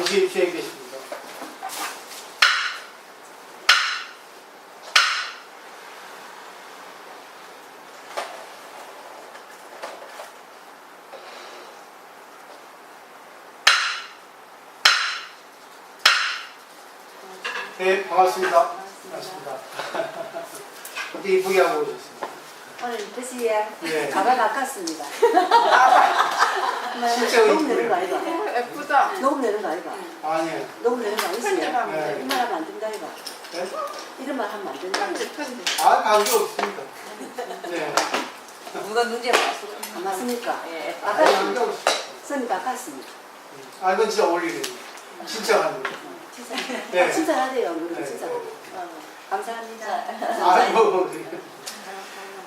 잠시 입주해 계십니다. 네, 반갑습니다. 반갑습니다. 어떻게 이쁘게 하고 오셨습니다. 오늘 이쁘시게 네. 가방 바꿨습니다. 진짜 너무 내는 거 이쁘네요. 아이가? 예쁘다. 너무 내는 거 아이가? 아니에요. 너무 내는 거 아니시요? 편집하면 네. 돼. 이런 말 하면 안 된다 아이가? 네? 이런 말 하면 안 된다. 편집. 아, 관계 없습니다. 네. 누가 눈치 봤어? 안 맞습니까? 예. 아, 관계 바꿨습니다. 없습니다. 선이 바꿨습니다. 아, 이건 진짜 어울리네요. 진짜 관계. 진짜. 네. 진짜 하대요. 그리고 네. 진짜. 감사합니다. 아이고.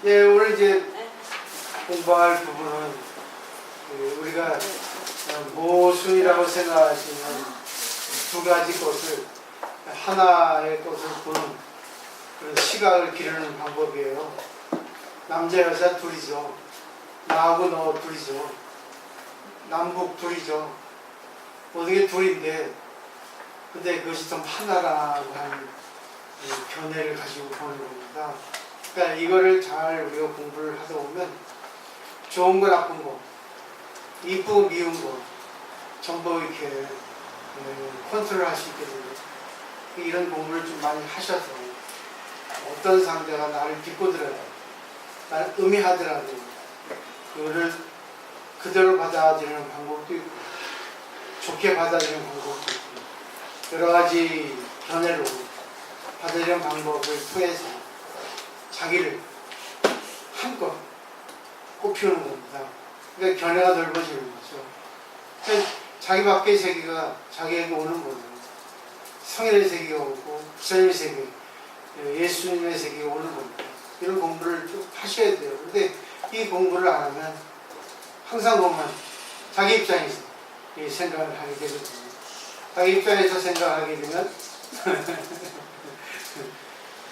예, 오늘 이제 공부할 부분은 우리가 모순이라고 생각하시는 두 가지 것을 하나의 것을 보는 그런 시각을 기르는 방법이에요. 남자 여자 둘이죠. 나하고 너 둘이죠. 남북 둘이죠. 모든 게 둘인데 근데 그것이 좀 하나라고 하는 견해를 가지고 보는 겁니다. 그러니까 이거를 잘 우리가 공부를 하다 보면 좋은 거 나쁜 거 이쁘고 미운 거 전부 이렇게 컨트롤 할 수 있게 되고 이런 공부를 좀 많이 하셔서 어떤 상대가 나를 비꼬더라도 나를 의미하더라도 그거를 그대로 받아들이는 방법도 있고 좋게 받아들이는 방법도 있고 여러 가지 견해로 받아들이는 방법을 통해서 자기를 한껏 꽃피우는 겁니다. 그러니까 견해가 넓어지는 거죠. 그러니까 자기 밖의 세계가 자기에게 오는 거죠. 성인의 세계가 오고 부처님의 세계, 예수님의 세계가 오는 겁니다. 이런 공부를 좀 하셔야 돼요. 근데 이 공부를 안 하면 항상 보면 자기 입장에서 이 생각을 하게 되거든요. 자기 입장에서 생각하게 되면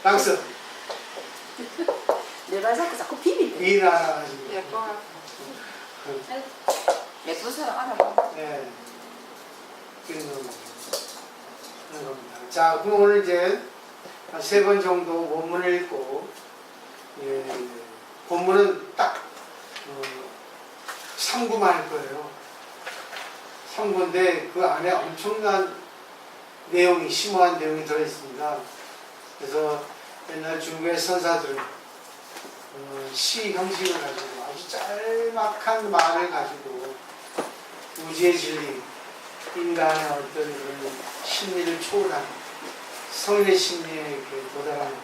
땅스 내 말 자꾸 비비네. 이 나라 예뻐. 예쁜 사람 알아봐. 네. 그런 겁니다. 그런 겁니다. 자, 그럼 오늘 이제 한 3번 정도 원문을 읽고, 예, 본문은 딱, 3구만 할 거예요. 3구인데 그 안에 엄청난 내용이, 심오한 내용이 들어있습니다. 그래서 옛날 중국의 선사들은 시 형식을 가지고 아주 짤막한 말을 가지고 우주의 진리, 인간의 어떤 그런 심리를 초월한 성인의 심리에 이렇게 도달하는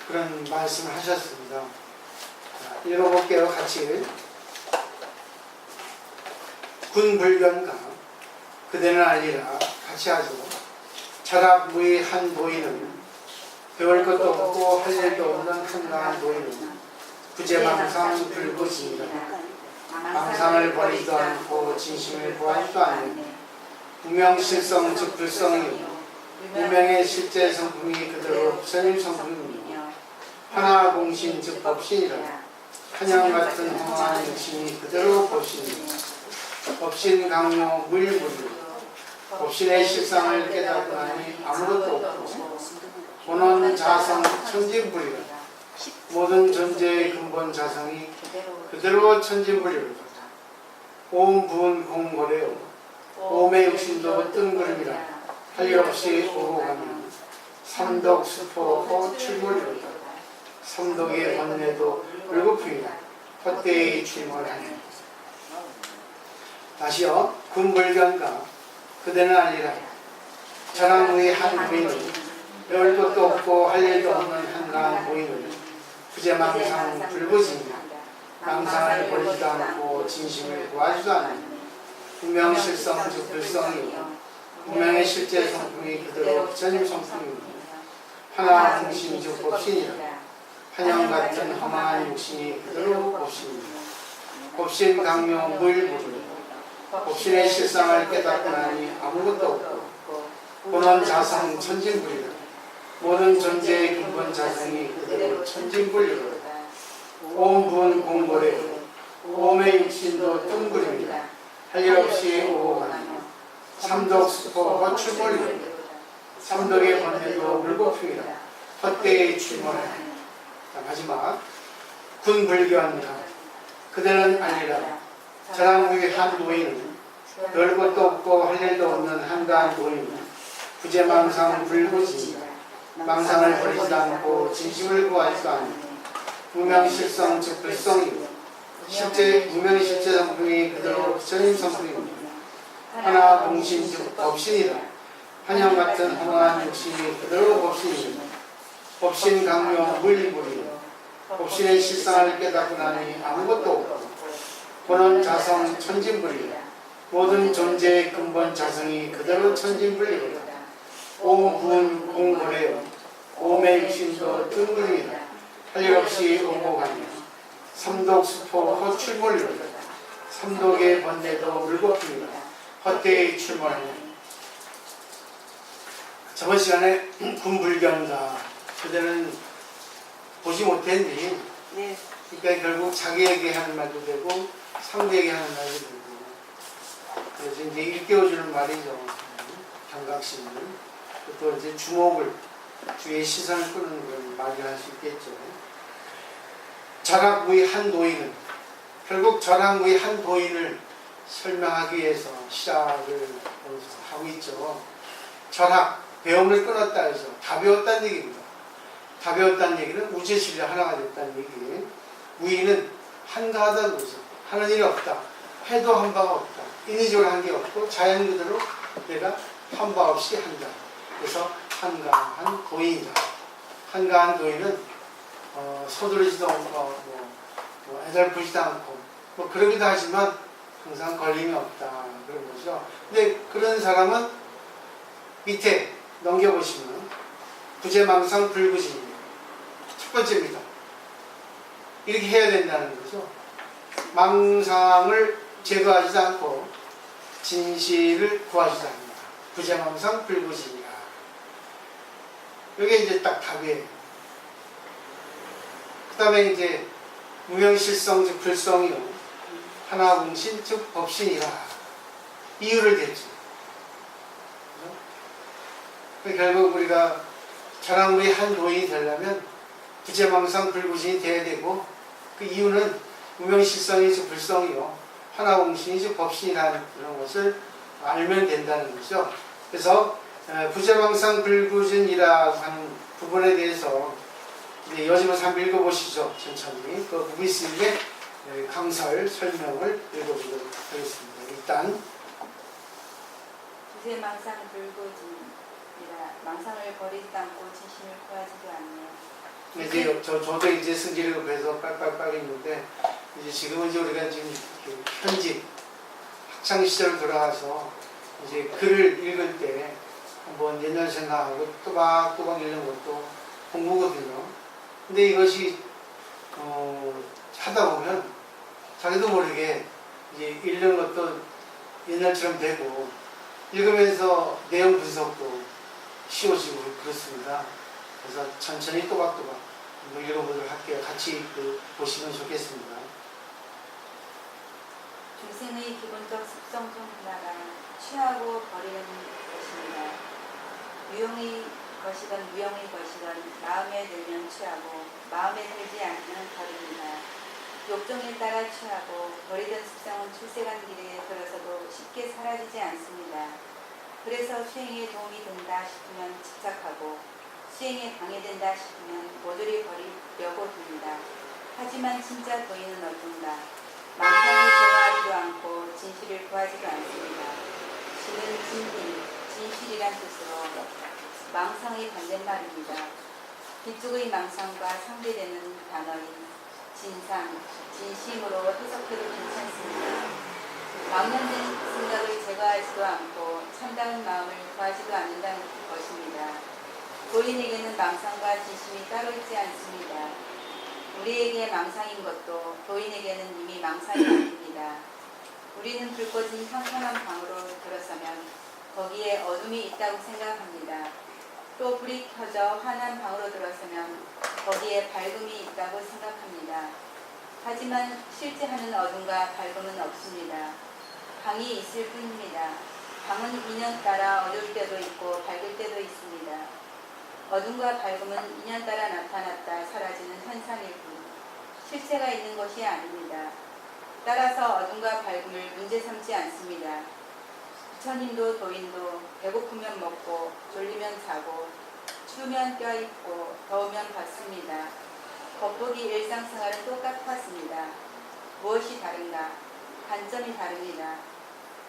그런 말씀을 하셨습니다. 자, 읽어볼게요. 같이. 군불견가 그대는 알리라. 같이 하죠. 철학무의 한 도인은 배울 것도 없고 할 일도 없는 한가한 도인은 부재망상 불구지이다. 망상을 버리지도 않고 진심을 구하지도 않는 무명실성 즉 불성이요 무명의 실제 성품이 그대로 부처님 성품이며 하나 공신 즉 법신이라 한양 같은 허망한 육신이 그대로 법신이며 법신 강요 무일무일 법신의 실상을 깨닫고 나니 아무것도 없고 본원 자성 천진불이라 모든 존재의 근본 자성이 그대로 천진불이로다. 오음 부은 공고래요. 오음의 육신도 뜬구름이라 할 일 없이 오고 가면 삼덕 수포 출몰이로다. 삼덕의 번뇌도 불고풍이다. 헛되이 출몰하니. 다시요. 군불견가 그대는 아니라 자랑의 한 부인은 배울 것도 없고 할 일도 없는 한가한 부인은 부재망상 불구지이며 망상을 버리지도 않고 진심을 구하지도 않는 분명실성 즉 불성이요 분명의 실제 성품이 그대로 부처님 성품이며 하나 공신 즉 법신이라 한영 같은 허망한 육신이 그대로 법신이며 법신 강요 무일무를 법신의 실상을 깨닫고 나니 아무것도 없고 본원 자성 천진불이라 모든 존재의 근본 자성이 그대로 천진불이로다. 오음부은 공고래 오음의 육신도 뜬구름이라 할 일 없이 오고 가며 삼독수포 허출몰이로다. 삼독의 번뇌도 물고풍이라. 헛되이 출몰하니. 자, 마지막 군불견가. 그대는 아니라 자랑의 한 노인은 별 것도 없고 할 일도 없는 한가한 노인은 부재망상 불구진이다. 망상을 버리지도 않고 진심을 구하지도 않는 무명실성 즉 불성이고 실제 무명실제 성품이 그대로 부처님 성품입니다. 하나 공신 즉 법신이다. 한영 같은 허망한 육신이 그대로 법신입니다. 법신 강요 물리불이요. 법신의 실상을 깨닫고 나니 아무것도 없고 본원 자성 천진불이요. 모든 존재의 근본 자성이 그대로 천진불이로다. 오구은 공불해요. 오매 육신도 뜬구름이다. 할 일 없이 오고가며 삼독수포 허출몰이로다. 삼독의 번뇌도 물고품이다. 헛되이 출몰하며. 저번 시간에 군불견가 그대는 보지 못했니? 네. 그러니까 결국 자기에게 하는 말도 되고 상대에게 하는 말도 되고 그래서 이제 일깨워주는 말이죠. 경각심을 또 이제 주목을 주의 시선을 끄는 그런 말을 할 수 있겠죠. 절학무의 한 도인은 결국 절학무의 한 도인을 설명하기 위해서 시작을 하고 있죠. 절학 배움을 끊었다 해서 다 배웠다는 얘기입니다. 다 배웠다는 얘기는 우체실이 하나가 됐다는 얘기. 무의는 한가하다는 거죠. 하는 일이 없다. 해도 한 바가 없다. 인위적으로 한 게 없고 자연 그대로 내가 한 바 없이 한다. 그래서 한가한 도인이다. 한가한 도인은 서두르지도 않고 애달프지도 않고 그러기도 하지만 항상 걸림이 없다. 그런 거죠. 근데 그런 사람은 밑에 넘겨보시면 부재망상 불구진입니다. 첫 번째입니다. 이렇게 해야 된다는 거죠. 망상을 제거하지도 않고 진실을 구하지도 않는다. 부재망상 불구진이라. 이게 이제 딱 답이에요. 그 다음에 이제 무명실성 즉 불성이요. 하나공신 즉 법신이라. 이유를 댔죠. 결국 우리가 자랑무의 한 도인이 되려면 부재망상 불구진이 돼야 되고 그 이유는 무명실성이 즉 불성이요. 하나공신이 즉 법신이라는 그런 것을 알면 된다는 거죠. 그래서 부재망상 불구진이라고 하는 부분에 대해서 이제 여지면서 한번 읽어보시죠. 천천히. 그 부분 있으니까 강설 설명을 읽어보도록 하겠습니다. 일단 부재망상 불구진이라 망상을 버리지도 않고 진심을 구하지도 않네. 이제 저도 이제 승질을 배서 빨빨빨 했는데 이제 지금은 이제 우리가 지금 현직 학창 시절을 돌아가서 이제 글을 읽을 때 한번 옛날 생각하고 또박또박 읽는 것도 공부거든요. 근데 이것이 하다 보면 자기도 모르게 이제 읽는 것도 옛날처럼 되고 읽으면서 내용 분석도 쉬워지고 그렇습니다. 그래서 천천히 또박또박 읽어보도록 할게요. 같이 보시면 좋겠습니다. 중생의 기본적 습성 중 하나가 취하고 버리는 것입니다. 유용의 것이든 무용의 것이든 마음에 들면 취하고 마음에 들지 않으면 버립니다. 욕정에 따라 취하고 버리던 습성은 출세간 길에 들어서도 쉽게 사라지지 않습니다. 그래서 수행에 도움이 된다 싶으면 집착하고 수행에 방해된다 싶으면 모조리 버리려고 듭니다. 하지만 진짜 도인은 어떤가? 망상을 제어하지도 않고 진실을 구하지도 않습니다. 진은 진실이란 뜻으로 망상의 반대말입니다. 뒤쪽의 망상과 상대되는 단어인 진상, 진심으로 해석해도 괜찮습니다. 망념된 생각을 제거하지도 않고 참다운 마음을 구하지도 않는다는 것입니다. 도인에게는 망상과 진심이 따로 있지 않습니다. 우리에게 망상인 것도 도인에게는 이미 망상이 아닙니다. 우리는 불 꺼진 평평한 방으로 들어서면 거기에 어둠이 있다고 생각합니다. 또 불이 켜져 환한 방으로 들어서면 거기에 밝음이 있다고 생각합니다. 하지만 실제 하는 어둠과 밝음은 없습니다. 방이 있을 뿐입니다. 밤은 인연 따라 어두울 때도 있고 밝을 때도 있습니다. 어둠과 밝음은 인연 따라 나타났다 사라지는 현상일 뿐 실체가 있는 것이 아닙니다. 따라서 어둠과 밝음을 문제 삼지 않습니다. 부처님도 도인도 배고프면 먹고 졸리면 자고 추우면 껴입고 더우면 벗습니다. 겉보기 일상생활은 똑같았습니다. 무엇이 다른가? 관점이 다릅니다.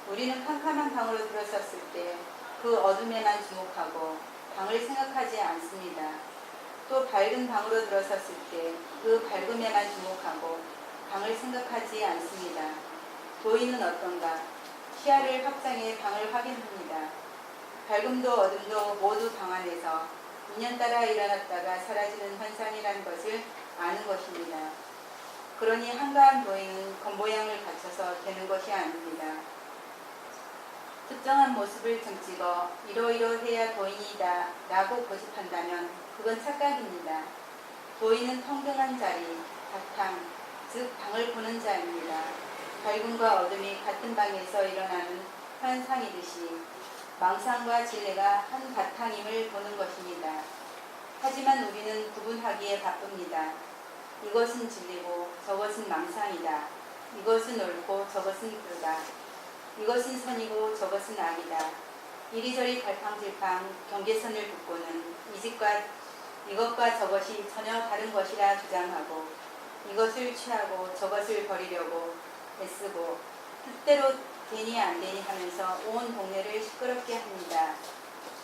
우리는 캄캄한 방으로 들어섰을 때 그 어둠에만 주목하고 방을 생각하지 않습니다. 또 밝은 방으로 들어섰을 때 그 밝음에만 주목하고 방을 생각하지 않습니다. 도인은 어떤가? 시야를 확장해 방을 확인합니다. 밝음도 어둠도 모두 방 안에서 인연 따라 일어났다가 사라지는 현상이라는 것을 아는 것입니다. 그러니 한가한 도인은 겉모양을 갖춰서 되는 것이 아닙니다. 특정한 모습을 등찍어 이러이러해야 도인이다 라고 고집한다면 그건 착각입니다. 도인은 평등한 자리, 바탕, 즉 방을 보는 자입니다. 밝음과 어둠이 같은 방에서 일어나는 현상이듯이 망상과 진리가 한 바탕임을 보는 것입니다. 하지만 우리는 구분하기에 바쁩니다. 이것은 진리고 저것은 망상이다. 이것은 옳고 저것은 그르다. 이것은 선이고 저것은 악이다. 이리저리 갈팡질팡 경계선을 긋고는 이것과 저것이 전혀 다른 것이라 주장하고 이것을 취하고 저것을 버리려고 애쓰고 뜻대로 되니 안 되니 하면서 온 동네를 시끄럽게 합니다.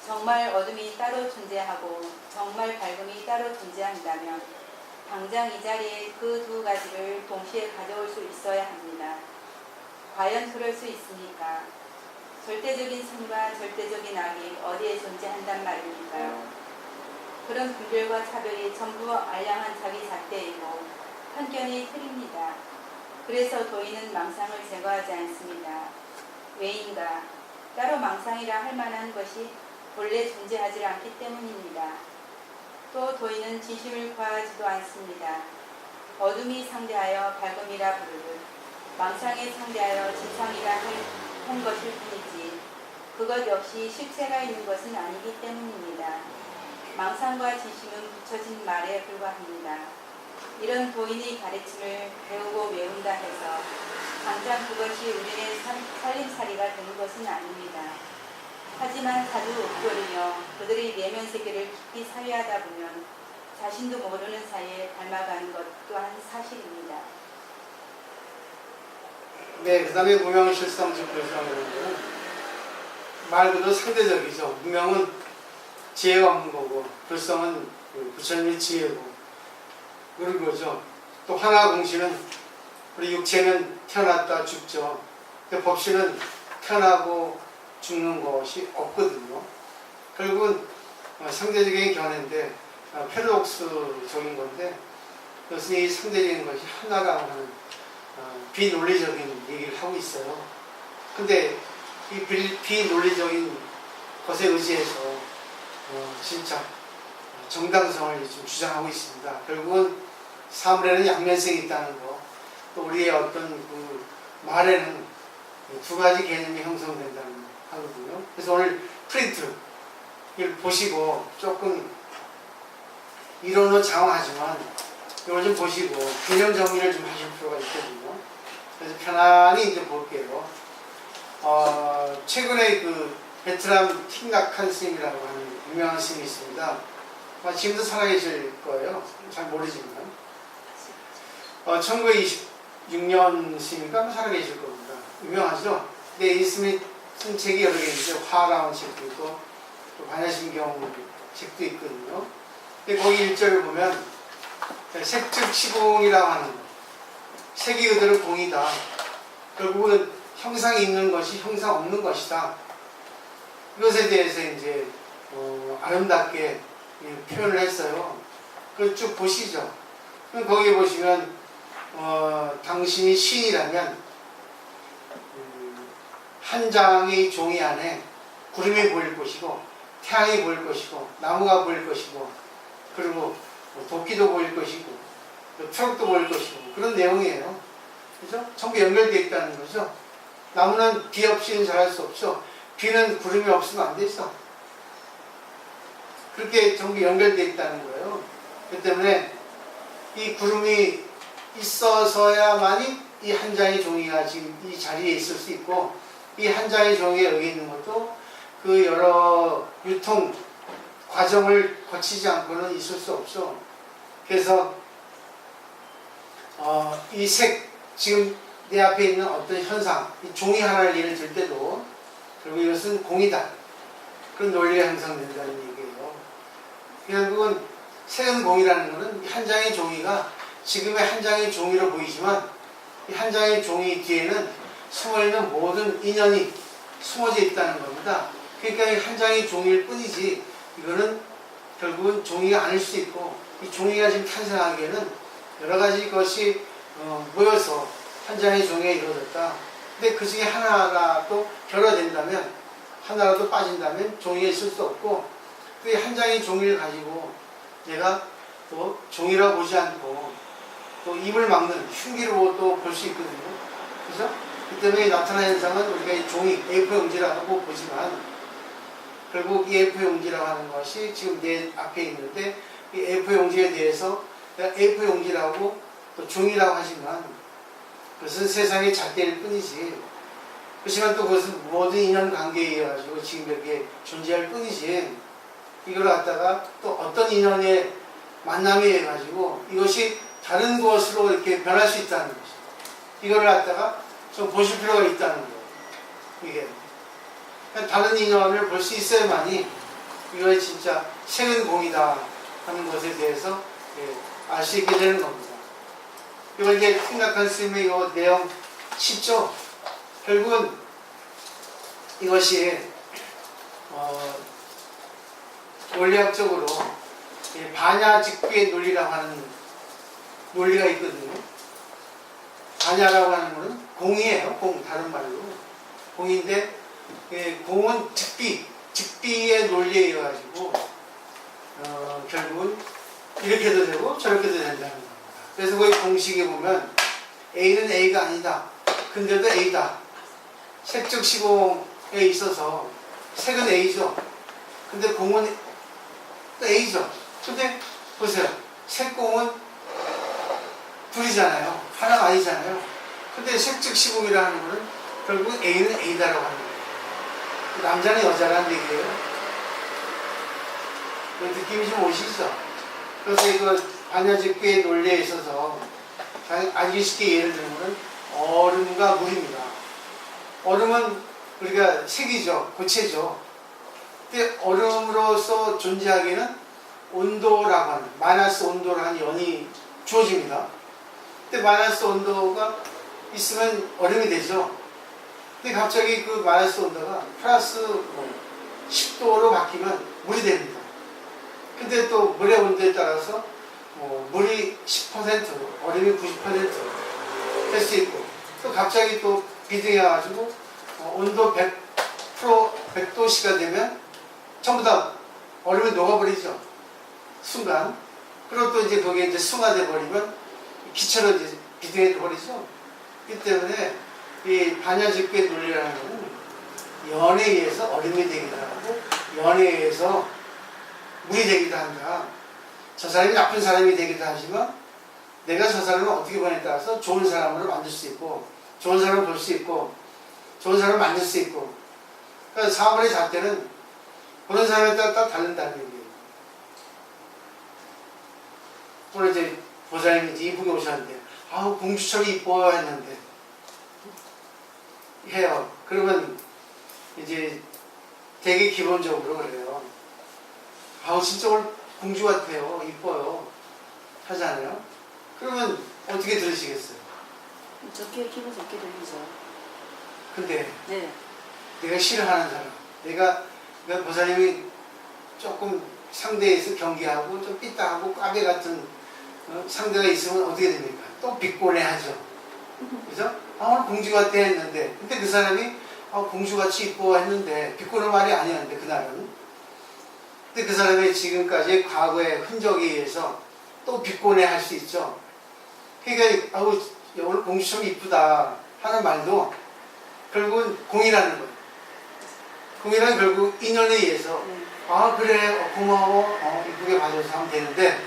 정말 어둠이 따로 존재하고 정말 밝음이 따로 존재한다면 당장 이 자리에 그 두 가지를 동시에 가져올 수 있어야 합니다. 과연 그럴 수 있습니까? 절대적인 선과 절대적인 악이 어디에 존재한단 말입니까요? 그런 분별과 차별이 전부 알량한 자기 잣대이고 편견이 틀립니다. 그래서 도인은 망상을 제거하지 않습니다. 왜인가? 따로 망상이라 할 만한 것이 본래 존재하지 않기 때문입니다. 또 도인은 진심을 구하지도 않습니다. 어둠이 상대하여 밝음이라 부르듯 망상에 상대하여 진상이라 한 것일 뿐이지 그것 역시 실체가 있는 것은 아니기 때문입니다. 망상과 진심은 붙여진 말에 불과합니다. 이런 도인의 가르침을 배우고 외운다 해서 당장 그것이 우리의 살림살이가 되는 것은 아닙니다. 하지만 자주 읊조리며 그들의 내면 세계를 깊이 사유하다 보면 자신도 모르는 사이에 닮아가는 것 또한 사실입니다. 네, 그 다음에 무명실성증표시라는 말 그대로 상대적이죠. 무명은 지혜가 없는 거고 불성은 부처님의 지혜고 그런 거죠. 또 하나공시는 우리 육체는 태어났다 죽죠. 근데 법신은 태어나고 죽는 것이 없거든요. 결국은 상대적인 견해인데 패러독스적인 건데 그것은 이 상대적인 것이 하나가 하는 비논리적인 얘기를 하고 있어요. 근데 이 비논리적인 것에 의지해서 진짜 정당성을 지금 주장하고 있습니다. 결국은 사물에는 양면성이 있다는 거, 또 우리의 어떤 그 말에는 두 가지 개념이 형성된다는 하거든요. 그래서 오늘 프린트 이걸 보시고 조금 이론으로 장황하지만 이걸 좀 보시고 개념 정리를 좀 하실 필요가 있거든요. 그래서 편안히 이제 볼게요. 최근에 그 베트남 틱낙한 스님이라고 하는 유명한 스님이 있습니다. 지금도 살아계실 거예요. 잘 모르지만 1926년 스님인가 살아계실 겁니다. 유명하죠. 근데 이 스님이 쓴 책이 여러 개 있죠. 화라운 책도 있고 또 반야심경 책도 있거든요. 근데 거기 1절을 보면 색즉 시공이라고 하는 거. 색이 그대로 공이다. 결국은 형상이 있는 것이 형상 없는 것이다. 이것에 대해서 이제 아름답게 표현을 했어요. 그걸 쭉 보시죠. 그럼 거기에 보시면 당신이 시인이라면 한 장의 종이 안에 구름이 보일 것이고 태양이 보일 것이고 나무가 보일 것이고 그리고 도끼도 보일 것이고 트럭도 보일 것이고 그런 내용이에요. 그죠? 전부 연결되어 있다는 거죠. 나무는 비 없이는 자랄 수 없죠. 비는 구름이 없으면 안 되죠. 그렇게 전부 연결되어 있다는 거예요. 그렇기 때문에 이 구름이 있어서야만이 이 한 장의 종이가 지금 이 자리에 있을 수 있고, 이 한 장의 종이에 여기 있는 것도 그 여러 유통 과정을 거치지 않고는 있을 수 없죠. 그래서 이 색, 지금 내 앞에 있는 어떤 현상, 이 종이 하나를 예를 들 때도 결국 이것은 공이다, 그런 논리가 형성된다는 얘기예요. 결국은 색은 공이라는 것은 한 장의 종이가 지금의 한 장의 종이로 보이지만 이 한 장의 종이 뒤에는 숨어있는 모든 인연이 숨어져 있다는 겁니다. 그러니까 이 한 장의 종일 뿐이지 이거는 결국은 종이가 아닐 수 있고, 이 종이가 지금 탄생하기에는 여러 가지 것이 모여서 한 장의 종이가 이루어졌다. 근데 그 중에 하나가 또 결여된다면, 하나라도 빠진다면 종이가 있을 수 없고, 그 한 장의 종이를 가지고 내가 또 종이라고 보지 않고 또 입을 막는 흉기로 또 볼 수 있거든요. 그죠? 그 때문에 나타나는 현상은 우리가 이 종이, A4 용지라고 보지만 결국 이 A4 용지라고 하는 것이 지금 내 앞에 있는데, 이 A4 용지에 대해서 내가 A4 용지라고 또 종이라고 하지만 그것은 세상의 잣대일 뿐이지, 그렇지만 또 그것은 모든 인연관계에 의해 가지고 지금 이렇게 존재할 뿐이지, 이걸 갖다가 또 어떤 인연의 만남에 의해 가지고 이것이 다른 것으로 이렇게 변할 수 있다는 거죠. 이걸 갖다가 좀 보실 필요가 있다는 거예요. 이게 다른 인연을 볼 수 있어야만이 이거 진짜 색은 공이다 하는 것에 대해서 알 수 있게 되는 겁니다. 이걸 이제 생각할 수 있는 이 내용 쉽죠? 결국은 이것이 원리학적으로 반야직비의 논리라고 하는 논리가 있거든요. 반야라고 하는 것은 공이에요. 공, 다른 말로 공인데, 공은 직비의 논리에 의해 가지고 결국은 이렇게도 되고 저렇게도 된다는 겁니다. 그래서 거기 공식에 보면 A는 A가 아니다, 근데도 A다. 색적 시공에 있어서 색은 A죠. 근데 공은 또 A죠. 근데 보세요. 색공은 둘이잖아요. 하나가 아니잖아요. 근데 색적 시공이라는 것은 결국 A는 A다라고 하는 거예요. 남자는 여자라는 얘기예요. 그 느낌이 좀 오시죠? 그래서 이거 반야직비의 논리에 있어서 알기 쉽게 예를 들면 얼음과 물입니다. 얼음은 우리가 색이죠. 고체죠. 근데 얼음으로서 존재하기에는 온도라고 하는, 마이너스 온도라는 연이 주어집니다. 근데 마이너스 온도가 있으면 얼음이 되죠. 근데 갑자기 그 마이너스 온도가 플러스 10도로 바뀌면 물이 됩니다. 근데 또 물의 온도에 따라서 물이 10%, 얼음이 90% 될 수 있고, 또 갑자기 또 비등해가지고 온도 100도씨가 되면 전부 다 얼음이 녹아버리죠. 순간. 그리고 또 이제 거기에 이제 승화돼 버리면 기체로 이제 비등해 버리죠. 그렇기 때문에 이 반야직비의 논리라는 것은 연에 의해서 얼음이 되기도 하고, 연에 의해서 물이 되기도 한다. 저 사람이 나쁜 사람이 되기도 하지만 내가 저 사람을 어떻게 보냐에 따라서 좋은 사람으로 만들 수 있고, 좋은 사람을 볼 수 있고, 좋은 사람을 만들 수 있고, 그러니까 사물의 잣대는 보는 사람에 따라 다른다는 얘기예요. 오늘 이제 보살님이 이제 이쁘게 오셨는데, 아우 공주처럼 이뻐요 했는데 해요. 그러면 이제 되게 기본적으로 그래요. 아우 진짜 오늘 공주 같아요, 이뻐요 하잖아요. 그러면 어떻게 들으시겠어요? 좋게, 기분 좋게 들리죠. 근데 네. 내가 싫어하는 사람, 내가 보살님이 조금 상대에서 경계하고 좀 삐딱하고 꽈배 같은 상대가 있으면 어떻게 됩니까? 또 비꼬내 하죠. 그죠? 아, 오늘 공주 같아 했는데, 근데 그 사람이 공주같이 이뻐 했는데 비꼬는 말이 아니었는데 그날은. 근데 그 사람의 지금까지 과거의 흔적에 의해서 또 비꼬내 할 수 있죠. 그러니까 아우 오늘 공주처럼 이쁘다 하는 말도 결국은 공이라는 거예요. 그이란 결국 인연에 의해서 네. 아 그래 고마워 이쁘게 봐줘서 하면 되는데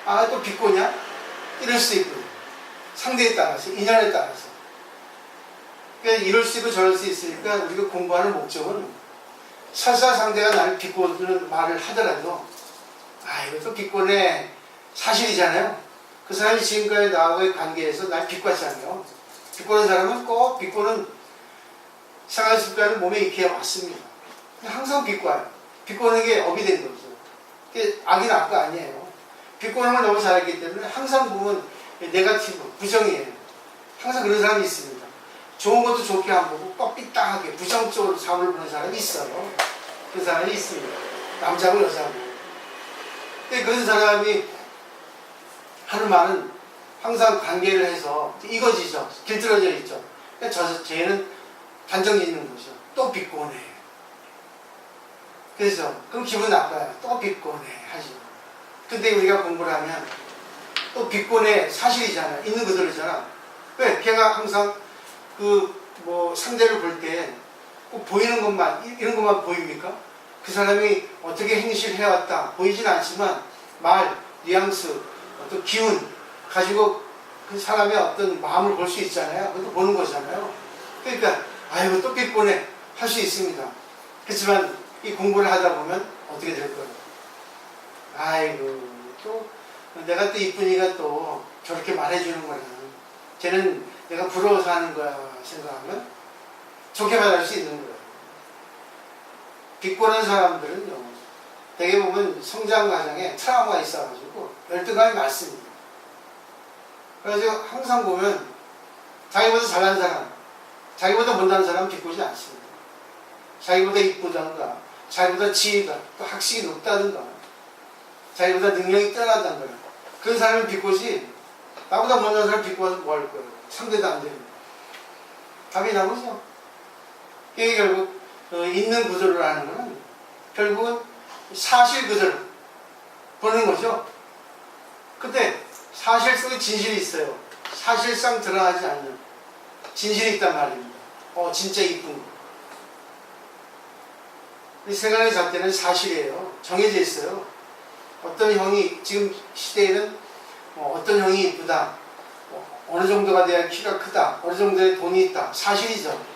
아 또 비꼬냐? 이럴 수도 있고 상대에 따라서 인연에 따라서 그러니까 이럴 수 있고 저럴 수 있으니까 우리가 공부하는 목적은 설사 상대가 나를 비꼬는 말을 하더라도 아 이것도 비꼬네 사실이잖아요. 그 사람이 지금까지 나하고의 관계에서 날 비꼬았잖아요. 비꼬는 사람은 꼭 비꼬는 생활 습관을 몸에 익혀 왔습니다. 항상 비꼬아요. 비꼬는 게 업이 된 거죠. 그게 악이 나쁜 거 아니에요. 비꼬는 걸 너무 잘했기 때문에 항상 보면 네거티브, 부정이에요. 항상 그런 사람이 있습니다. 좋은 것도 좋게 안 보고 꼭 삐딱하게 부정적으로 삶을 보는 사람이 있어요. 그런 사람이 있습니다. 남자고 여자고. 근데 그런 사람이 하는 말은 항상 관계를 해서 이거지죠. 길들어져 있죠. 그러니까 쟤는 단정이 있는 거죠. 또 비꼬네. 그래서 그럼 기분 나빠요. 또 비꼬네 하죠. 근데 우리가 공부를 하면 또 비꼬네 사실이잖아. 있는 그대로잖아. 왜? 걔가 항상 상대를 볼 때 꼭 보이는 것만 이런 것만 보입니까? 그 사람이 어떻게 행실을 해왔다 보이진 않지만 말, 뉘앙스, 어떤 기운 가지고 그 사람의 어떤 마음을 볼 수 있잖아요. 그것도 보는 거잖아요. 그러니까 아이고 또 비꼬네 할 수 있습니다. 그렇지만 이 공부를 하다 보면 어떻게 될 거예요? 아이고 또 내가 또 이쁜이가 또 저렇게 말해주는 거야. 쟤는 내가 부러워서 하는 거야 생각하면 좋게 받을 수 있는 거예요. 비꼬는 사람들은요 되게 보면 성장 과정에 트라우마가 있어가지고 열등감이 많습니다. 그래서 항상 보면 자기보다 잘난 사람, 자기보다 못난 사람 비꼬지 않습니다. 자기보다 이쁘다든가, 자기보다 지혜가, 또 학식이 높다든가, 자기보다 능력이 뛰어나다든가 그런 사람을 비꼬지 나보다 못난 사람 비꼬아서 뭐 할 거예요? 상대도 안 됩니다. 답이 나오죠? 이게 결국 있는 구조를 하는 거는 결국은 사실 그대로 보는 거죠. 근데 사실 속에 진실이 있어요. 사실상 드러나지 않는 진실이 있단 말입니다. 진짜 이쁜 거. 이 생활의 잣대는 사실이에요. 정해져 있어요. 어떤 형이 지금 시대에는 어떤 형이 이쁘다. 어느 정도가 돼야 키가 크다. 어느 정도의 돈이 있다. 사실이죠.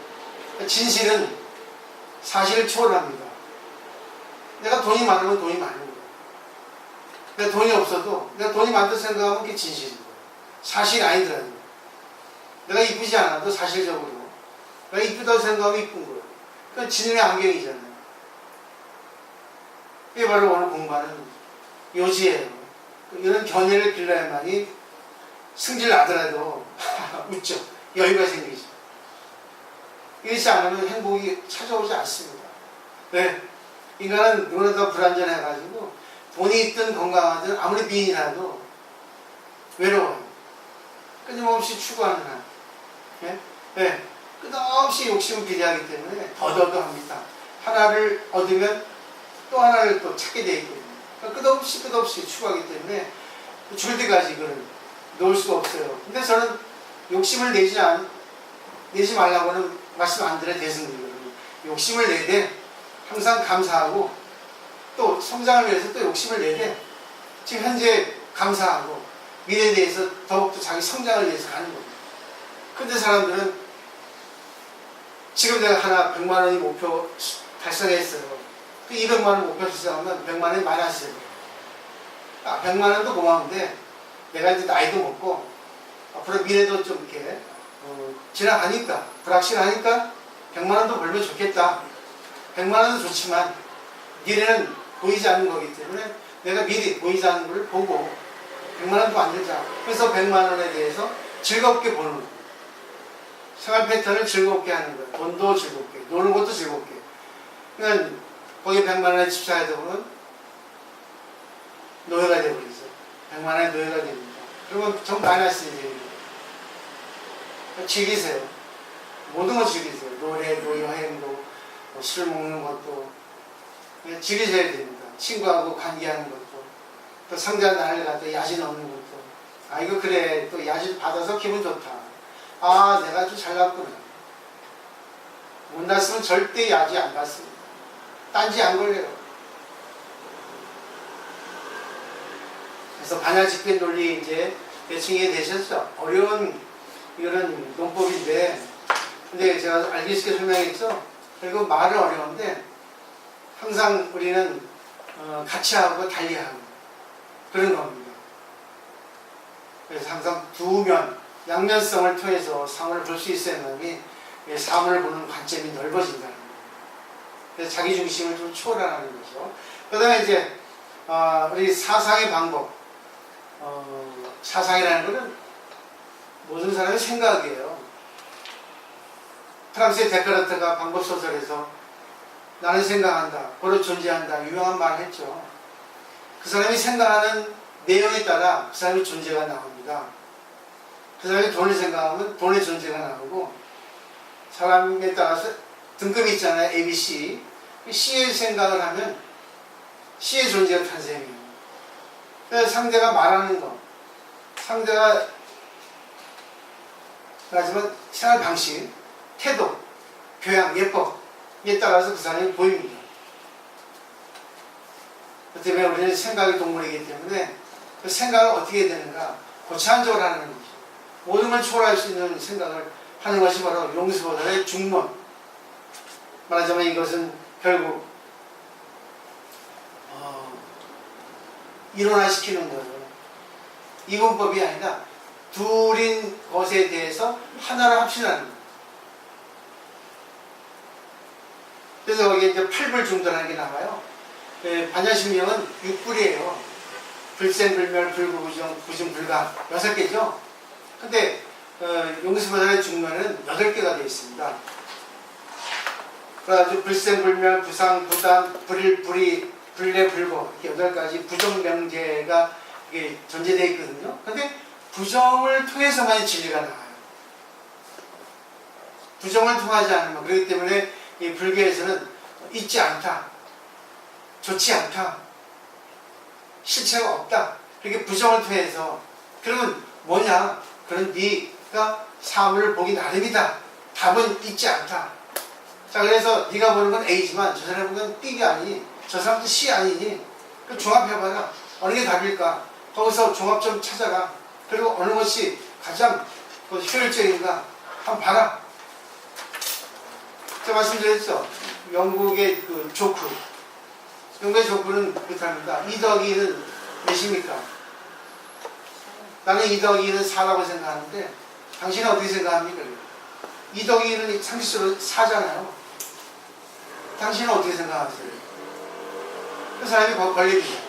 진실은 사실을 초월합니다. 내가 돈이 많으면 돈이 많은 거예요. 내가 돈이 없어도 내가 돈이 많다고 생각하면 그게 진실인 거예요. 사실이 아니더라고요. 내가 이쁘지 않아도 사실적으로 내가 이쁘다고 생각하면 이쁜 거예요. 그건 진리의 안경이잖아요. 이게 바로 오늘 공부하는 요지예요. 이런 견해를 길러야만이 승질 나더라도 웃죠. 여유가 생기죠. 이렇지 않으면 행복이 찾아오지 않습니다. 네. 인간은 누구나 다 불완전해가지고 돈이 있든 건강하든 아무리 미인이라도 외로워요. 끊임없이 추구하는 한. 네? 네. 끝없이 욕심을 기대하기 때문에 더더더합니다. 하나를 얻으면 또 하나를 또 찾게 되어 있거든요. 그러니까 끝없이 추구하기 때문에 죽을 때까지 이걸 놓을 수가 없어요. 근데 저는 욕심을 내지 말라고는 말씀 안 드려야 대승들거든요. 욕심을 내되 항상 감사하고 또 성장을 위해서 또 욕심을 내되 지금 현재 감사하고 미래에 대해서 더욱더 자기 성장을 위해서 가는 겁니다. 근데 사람들은 지금 내가 하나 100만 원이 목표 달성했어요. 그 200만 원 목표 달성하면 100만 원이 많아지죠. 100만 원도 고마운데 내가 이제 나이도 먹고 앞으로 미래도 좀 이렇게 지나가니까 불확실하니까 100만 원도 벌면 좋겠다. 100만 원도 좋지만 미래는 보이지 않는 거기 때문에 내가 미리 보이지 않는 걸 보고 100만 원도 만들자. 그래서 100만 원에 대해서 즐겁게 보는 거예요. 생활 패턴을 즐겁게 하는 거예요. 돈도 즐겁게, 노는 것도 즐겁게. 그러니까 거기에 100만 원에 집착하다 보면 노예가 되어버리죠. 100만 원의 노예가 됩니다. 그러면 전 마이너스이 됩니다. 즐기세요. 모든 거 즐기세요. 노래도, 여행도, 술 먹는 것도 즐기셔야 됩니다. 친구하고 관계하는 것도, 또 성장 나를 갖다 야지 넣는 것도. 이거 그래. 또 야지 받아서 기분 좋다. 내가 좀 잘났구나. 못 났으면 절대 야지 안 받습니다. 딴지 안 걸려요. 그래서 반야집행 논리 이제 대충 이해되셨죠? 어려운 이거는 논법인데, 근데 제가 알기 쉽게 설명했죠? 그리고 말은 어려운데 항상 우리는 같이 하고 달리하고 그런 겁니다. 그래서 항상 두 면, 양면성을 통해서 사물을 볼 수 있어야만이 사물을 보는 관점이 넓어진다는 거예요. 그래서 자기 중심을 좀 초월하는 거죠. 그 다음에 이제 우리 사상의 방법, 사상이라는 것은 모든 사람의 생각이에요. 프랑스의 데카르트가 방법소설에서 나는 생각한다, 고로 존재한다 유명한 말을 했죠. 그 사람이 생각하는 내용에 따라 그 사람의 존재가 나옵니다. 그 사람이 돈을 생각하면 돈의 존재가 나오고, 사람에 따라서 등급이 있잖아요. A, B, C. C의 생각을 하면 C의 존재가 탄생해요. 그래서 상대가 말하는 것, 상대가 하지만 생활 방식, 태도, 교양, 예법에 따라서 그 사람이 보입니다. 그 때문에 우리는 생각의 동물이기 때문에 그 생각을 어떻게 해야 되는가 고차원적으로 하는 거죠. 모든 걸 초월할 수 있는 생각을 하는 것이 바로 용수보다의 중론. 말하자면 이것은 결국 일원화시키는 거예요. 이분법이 아니라 둘인 것에 대해서 하나를 합치라는 거예요. 그래서 거기에 이제 팔불중도라는 게 나와요. 반야심명은 6불이에요. 불생불멸, 불구부정, 부증불가 6개죠. 근데 용수보다의 중론은 8개가 되어 있습니다. 그래가지고 불생불멸, 부상, 부단, 불일, 불이, 불례, 불고 이렇게 8가지 부정명제가 이게 전제되어 있거든요. 근데 부정을 통해서만 진리가 나와요. 부정을 통하지 않으면, 그렇기 때문에 이 불교에서는 있지 않다, 좋지 않다, 실체가 없다, 그렇게 부정을 통해서. 그러면 뭐냐? 그런 네가 사물을 보기 나름이다. 답은 있지 않다. 자, 그래서 네가 보는 건 A지만 저 사람 보는 건 B가 아니니, 저 사람도 C 아니니, 그 종합해봐라. 어느 게 답일까? 거기서 종합점 찾아가. 그리고 어느 것이 가장 효율적인가 한번 봐라. 제가 말씀드렸죠. 영국의 그 조크, 영국의 조크는 그렇답니다. 2 더하기 2는 몇입니까? 나는 2 더하기 2는 4라고 생각하는데 당신은 어떻게 생각합니까? 2 더하기 2는 상식적으로 4잖아요. 당신은 어떻게 생각하세요? 그 사람이 걸립니다.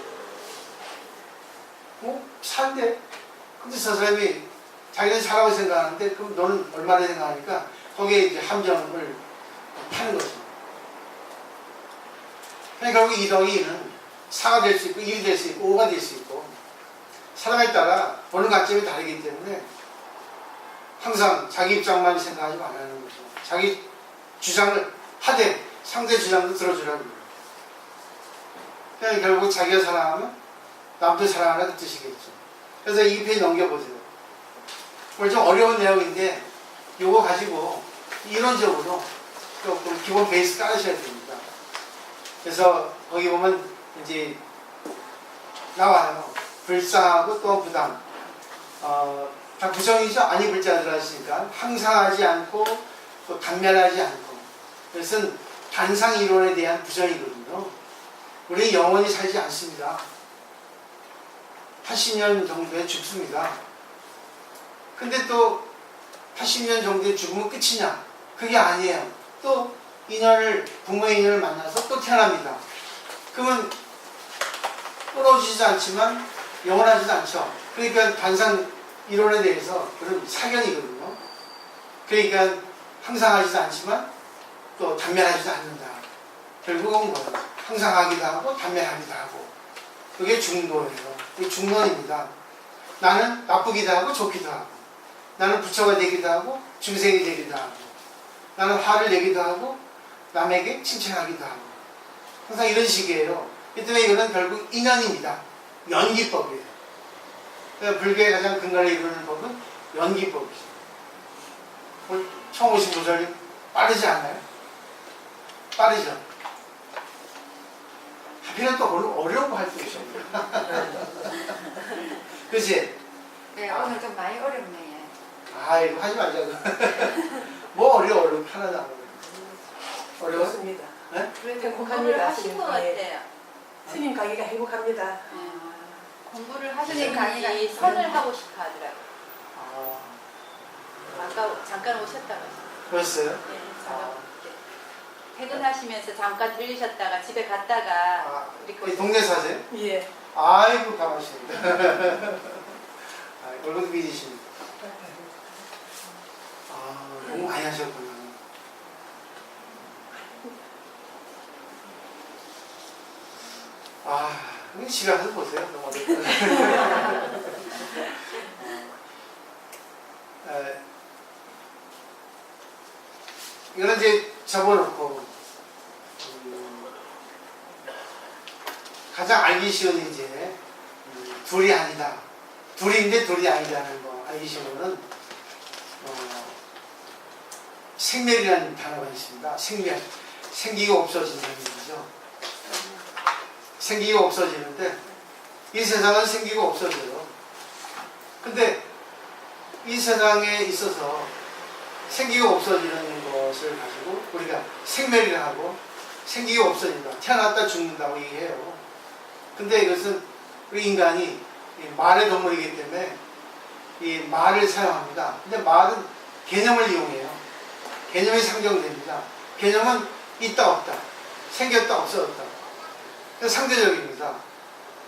4인데? 근데 저 사람이 자기는 4라고 생각하는데 그럼 너는 얼마나 생각하니까 거기에 이제 함정을 파는 거죠. 그러니까 결국 2 더하기 2는 4가 될 수 있고 1이 될 수 있고 5가 될 수 있고, 사람에 따라 보는 관점이 다르기 때문에 항상 자기 입장만 생각하지 말라는 거죠. 자기 주장을 하되 상대 주장도 들어주라고 해요. 그러니까 결국 자기가 사랑하면 남도 사랑하라는 뜻이겠죠. 그래서 이 페이지 넘겨보세요. 오늘 좀 어려운 내용인데 이거 가지고 이론적으로 조금 기본 베이스 깔으셔야 됩니다. 그래서 거기 보면 이제 나와요. 불쌍하고 또 부담. 다 부정이죠? 아니 불자 들어갔으니까 항상하지 않고 또 단면하지 않고. 그것은 단상 이론에 대한 부정이거든요. 우리 영원히 살지 않습니다. 80년 정도에 죽습니다. 근데 또 80년 정도에 죽으면 끝이냐? 그게 아니에요. 또 부모의 인연을 만나서 또 태어납니다. 그러면 끊어지지 않지만 영원하지도 않죠. 그러니까 단상 이론에 대해서 그런 사견이거든요. 그러니까 항상 하지도 않지만 또 단면하지도 않는다. 결국은 뭐 항상 하기도 하고 단면하기도 하고. 그게 중도예요. 이게 중론입니다. 나는 나쁘기도 하고 좋기도 하고, 나는 부처가 되기도 하고 중생이 되기도 하고, 나는 화를 내기도 하고 남에게 칭찬하기도 하고, 항상 이런 식이에요. 그 때문에 이거는 결국 인연입니다. 연기법이에요. 그러니까 불교의 가장 근간을 이루는 법은 연기법이죠. 처음 오신 분들이 빠르지 않나요? 빠르죠. 하필은 또 어려운 거 할 수 있어. 그치? 네, 오늘 좀 많이 어렵네. 아이고, 하지 말자고. 뭐 어려워, 하나도 안 어려워. 어렵습니다. 네? 그래도 공부를 공부를 하신 것 같아요. 스님 가기가 행복합니다. 공부를 하시는 선생님 강의가 분이 선을 하고 싶어 하더라고요. 아, 아까 잠깐 오셨다가 그랬어요? 네, 잠깐 이렇게 퇴근하시면서 잠깐 들리셨다가 집에 갔다가 아, 이렇게 이 동네 사세요? 예. 아이고, 반갑습니다. 얼굴도 미리십니다. 아, 너무 많이 하셨구나. 아, 그럼 집에 가서 보세요. 너무 어렵다. 이거는 이제 접어놓고, 가장 알기 쉬운 이제, 둘이 아니다. 둘인데 둘이 아니다는 거 알기 쉬운 거는, 생멸이라는 단어가 있습니다. 생멸. 생기고 없어진다는 거죠. 생기고 없어지는데, 이 세상은 생기고 없어져요. 근데, 이 세상에 있어서 생기고 없어지는 것을 가지고 우리가 생멸이라 하고 생기고 없어진다. 태어났다 죽는다고 얘기해요. 근데 이것은 우리 인간이 말의 동물이기 때문에 이 말을 사용합니다. 근데 말은 개념을 이용해요. 개념이 상정됩니다. 개념은 있다 없다. 생겼다 없어졌다. 그래서 상대적입니다.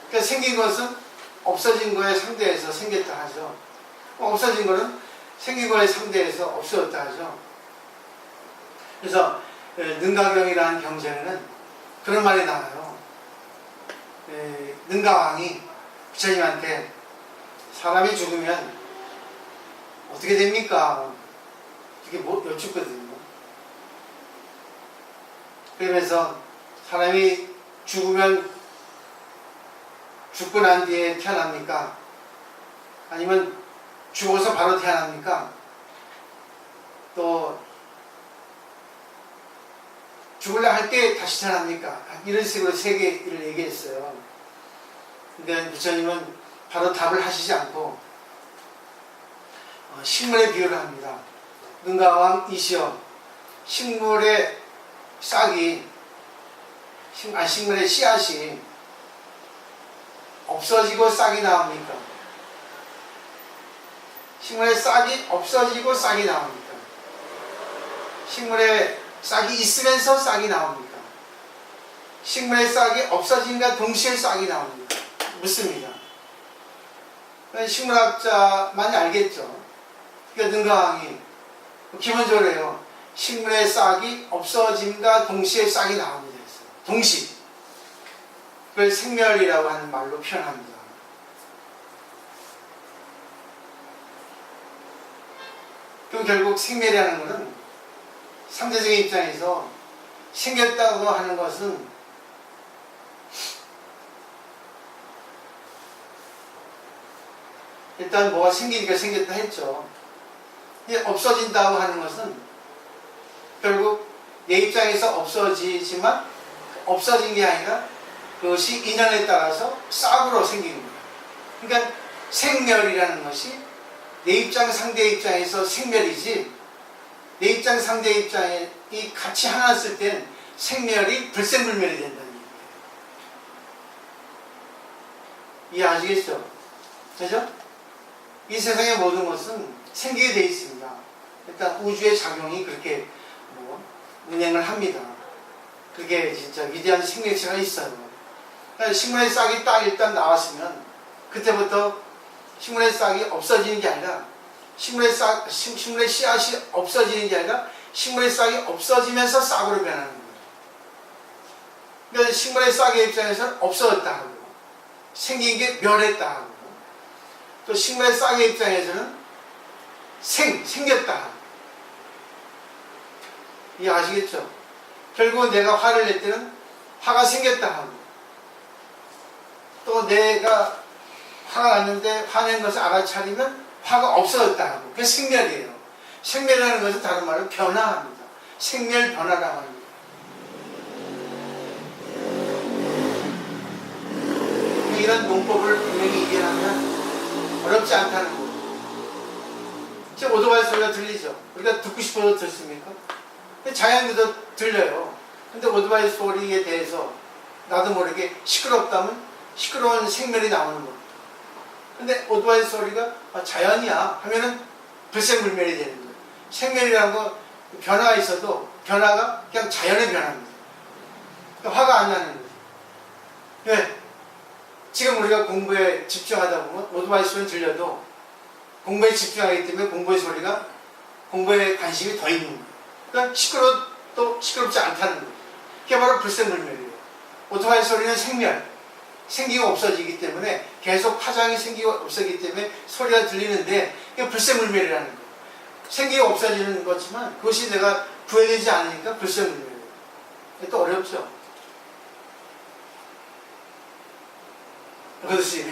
그러니까 생긴 것은 없어진 거에 상대해서 생겼다 하죠. 없어진 거는 생긴 거에 상대해서 없어졌다 하죠. 그래서 능가경이라는 경전에는 그런 말이 나와요. 능가왕이 부처님한테 사람이 죽으면 어떻게 됩니까? 이게 뭐 여쭙거든요. 그러면서 사람이 죽으면 죽고 난 뒤에 태어납니까? 아니면 죽어서 바로 태어납니까? 또 죽으려 할 때 다시 태어납니까? 이런 식으로 세 개를 얘기했어요. 근데 부처님은 바로 답을 하시지 않고 식물의 비유를 합니다. 능가왕 이시여, 식물의 싹이 식물의 씨앗이 없어지고 싹이 나옵니까? 식물의 싹이 없어지고 싹이 나옵니까? 식물의 싹이 있으면서 싹이 나옵니까? 식물의 싹이 없어진과 동시에 싹이 나옵니까? 묻습니다. 식물학자만이 알겠죠. 그러니까 능가왕이 기본적으로 해요. 식물의 싹이 없어짐과 동시에 싹이 나옵니다. 동시. 그걸 생멸이라고 하는 말로 표현합니다. 그 결국 생멸이라는 것은 상대적인 입장에서 생겼다고 하는 것은 일단 뭐가 생기니까 생겼다 했죠. 없어진다고 하는 것은 결국 내 입장에서 없어지지만 없어진 게 아니라 그것이 인연에 따라서 싹으로 생기는 거예요. 그러니까 생멸이라는 것이 내 입장 상대 입장에서 생멸이지 내 입장 상대 입장이 같이 하나 쓸 땐 생멸이 불생불멸이 된다는 얘기예요. 이해하시겠죠? 그죠? 이 세상의 모든 것은 생기게 되어 있습니다. 일단 우주의 작용이 그렇게 운행을 합니다. 그게 진짜 위대한 생명체가 있어요. 그러니까 식물의 싹이 딱 일단 나왔으면 그때부터 식물의 싹이 없어지는 게 아니라 식물의 씨앗이 없어지는 게 아니라 식물의 싹이 없어지면서 싹으로 변하는 거예요. 그러니까 식물의 싹의 입장에서는 없어졌다 하고 생긴 게 멸했다 하고 또 식물의 싹의 입장에서는 생겼다 하고 이해하시겠죠? 결국은 내가 화를 낼 때는 화가 생겼다 하고 또 내가 화가 났는데 화낸 것을 알아차리면 화가 없어졌다 하고 그게 생멸이에요. 생멸이라는 것은 다른 말로 변화합니다. 생멸 변화라고 합니다. 이런 농법을 분명히 이해하면 어렵지 않다는 거예요. 지금 오토바이 소리가 들리죠? 우리가 듣고 싶어서 듣습니까? 자연에도 들려요. 근데 오토바이 소리에 대해서 나도 모르게 시끄럽다면 시끄러운 생멸이 나오는 겁니다. 근데 오토바이 소리가 자연이야 하면은 불생불멸이 되는 거예요. 생멸이라는 거 변화가 있어도 변화가 그냥 자연의 변화입니다. 그러니까 화가 안 나는 거예요. 왜? 지금 우리가 공부에 집중하다 보면 오토바이 소리는 들려도 공부에 집중하기 때문에 공부의 소리가 공부에 관심이 더 있는 거예요. 그러니까 시끄러워도 시끄럽지 않다는 거예요. 그게 바로 불생불멸이에요. 오토바이 소리는 생멸, 생기가 없어지기 때문에 계속 파장이 생기가 없어지기 때문에 소리가 들리는데 그게 불생불멸이라는 거예요. 생기가 없어지는 거지만 그것이 내가 구해내지 않으니까 불생불멸이에요. 또 어렵죠? 그렇지.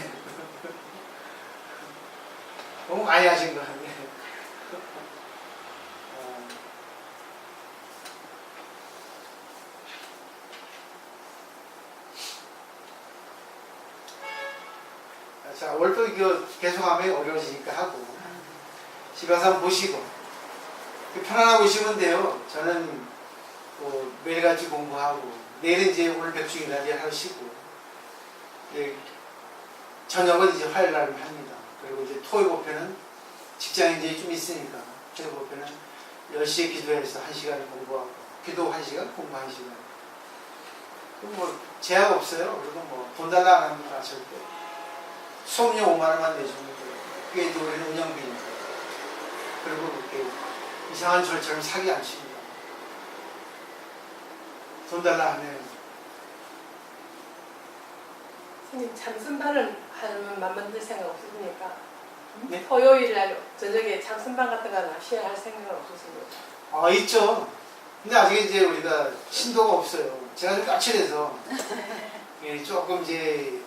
너무 많이 하신 거 같네. 자, 오늘 또 이거 계속하면 어려워지니까 하고 집에 가서 한번 보시고 편안하게 오시면 돼요. 저는 뭐 매일같이 공부하고 내일은 이제 오늘 백중이나 이제 하루 쉬고 저녁은 이제 화요일 날 합니다. 그리고 이제 토요일 목표는 직장에 이제 좀 있으니까 토요일 목표는 10시에 기도해서 1시간 공부하고 기도 1시간 공부 1시간 뭐 제약 없어요. 그리고 뭐 돈 달라 안 합니다. 절대. 수업료 5만 원만 내주면 돼요. 그게 우리는 운영비니까. 그리고 그렇게 이상한 절처럼 사기 안 칩니다. 돈 달라 안 해요. 선생님 참선반을 하면 만만들 생각 없으십니까? 네? 토요일 날 저녁에 참선반 같은 거 납시할 할 생각은 없으십니까? 아, 있죠. 근데 아직 이제 우리가 신도가 없어요. 제가 좀 까칠해서 예, 조금 이제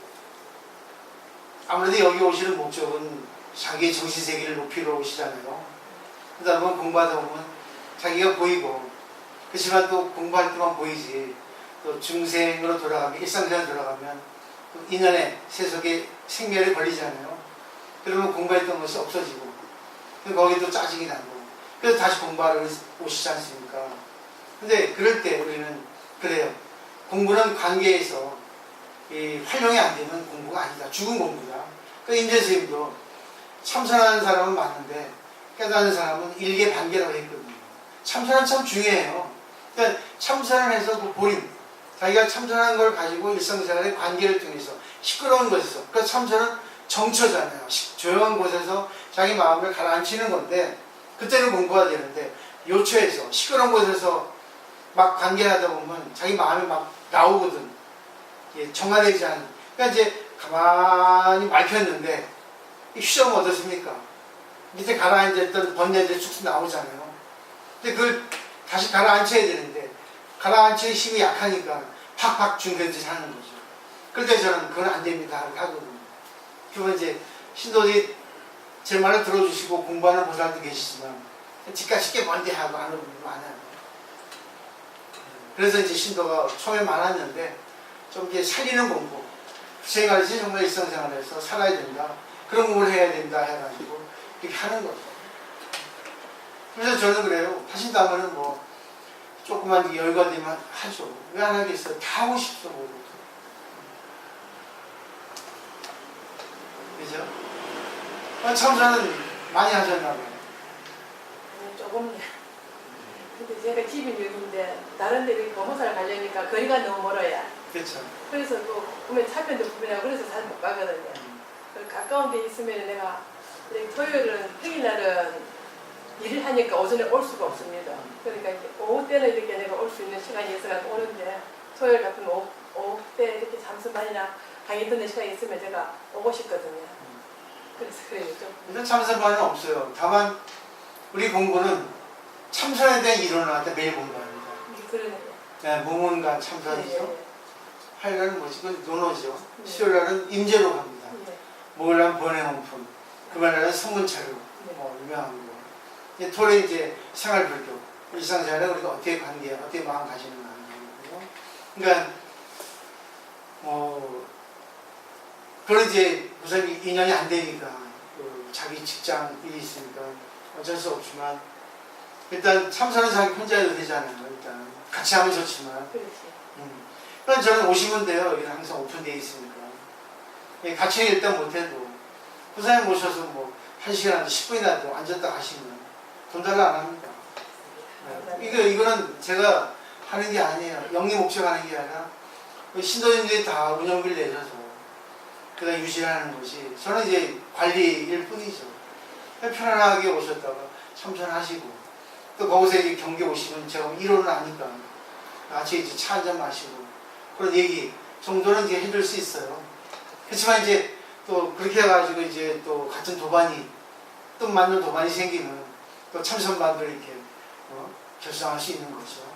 아무래도 여기 오시는 목적은 자기의 정신세계를 높이러 오시잖아요. 그러다 보면 공부하다 보면 자기가 보이고 그렇지만 또 공부할 때만 보이지 또 중생으로 돌아가면 일상생활 돌아가면 또 인연의 세속에 생멸에 걸리잖아요. 그러면 공부했던 것이 없어지고 거기도 짜증이 나고 그래서 다시 공부하러 오시지 않습니까? 근데 그럴 때 우리는 그래요. 공부는 관계에서 활용이 안 되면 공부가 아니다. 죽은 공부다. 그 임재 선생님도 참선하는 사람은 맞는데 깨닫는 사람은 일개 반개라고 했거든요. 참선은 참 중요해요. 그러니까 참선을 해서 그 보림, 자기가 참선하는 걸 가지고 일상생활의 관계를 통해서 시끄러운 곳에서, 그러니까 참선은 정처잖아요. 조용한 곳에서 자기 마음을 가라앉히는 건데 그때는 공부가 되는데 요처에서 시끄러운 곳에서 막 관계하다 보면 자기 마음이 막 나오거든. 정화되지 않은. 그러니까 이제 가만히 맑혔는데 휘저으면 어떻습니까? 밑에 가라앉았던 번뇌들이 쭉 나오잖아요. 근데 그걸 다시 가라앉혀야 되는데 가라앉힐 힘이 약하니까 팍팍 중간짓 하는 거죠. 그럴 때 저는 그건 안 됩니다 하거든요. 그러면 이제 신도들이 제 말을 들어주시고 공부하는 보살도 계시지만 집값 쉽게 먼데 하고 하는 분도 많아요. 그래서 이제 신도가 처음에 많았는데 좀 이제 살리는 공부, 생활에서 정말 일상생활에서 살아야 된다. 그런 공부를 해야 된다 해가지고 이렇게 하는 거죠. 그래서 저는 그래요. 하신다면은 뭐 조금만 여유가 되면 하죠. 왜 안 하겠어요? 다 하고 싶어 모르고. 그죠? 참선은 많이 하셨나 봐요. 조금. 근데 제가 집이 여기인데 다른 데 보호사를 가려니까 거리가 너무 멀어요. 그렇죠. 그래서 또 보면 차편도 불편하고 그래서 잘 못 가거든요. 가까운 데 있으면 내가 토요일은 평일날은 일을 하니까 오전에 올 수가 없습니다. 그러니까 이제 오후 때는 이렇게 내가 올 수 있는 시간이 있어서 오는데 토요일 같은 오후 때 이렇게 잠수만이나 강의 듣는 시간이 있으면 제가 오고 싶거든요. 그래서 그래요 좀. 일단 참선반은 없어요. 다만 우리 공부는 참선에 대한 이론한테 매일 공부합니다. 그러네요. 네, 무문간 참선이죠. 네. 화요일은 뭐지? 그 논어죠. 네. 수요일날은 임재로 갑니다. 네. 목요일날은 번외홍품, 금요일날은 성문차로 유명한 거. 이제 토요일 이제 생활불교, 일상생활에 우리가 어떻게 관계해, 어떻게 마음 가지는가 하는 거고. 그러니까 그런 이제 우선 인연이 안 되니까 그 자기 직장 일이 있으니까 어쩔 수 없지만 일단 참선은 자기 혼자 해도 되잖아요. 일단 같이 하면 좋지만 그렇지. 그럼 저는 오시면 돼요. 여기는 항상 오픈되어 있으니까. 예, 같이 일단 못해도 부사님 모셔서 뭐 1시간이라도 10분이라도 앉았다 가시면 돈 달라 안 합니다. 네. 이거는 제가 하는 게 아니에요. 영리 목적하는 게 아니라 신도님들이 다 운영비를 내셔서 그가 유지하는 것이 저는 이제 관리일 뿐이죠. 편안하게 오셨다가 참선하시고 또 거기서 이제 경계 오시면 제가 이론은 아니까 같이 이제 차 한잔 마시고 그런 얘기 정도는 이제 해줄 수 있어요. 그렇지만 이제 또 그렇게 해가지고 이제 또 같은 도반이 또 맞는 도반이 생기면 또 참선반도 이렇게 결성할 수 있는 거죠.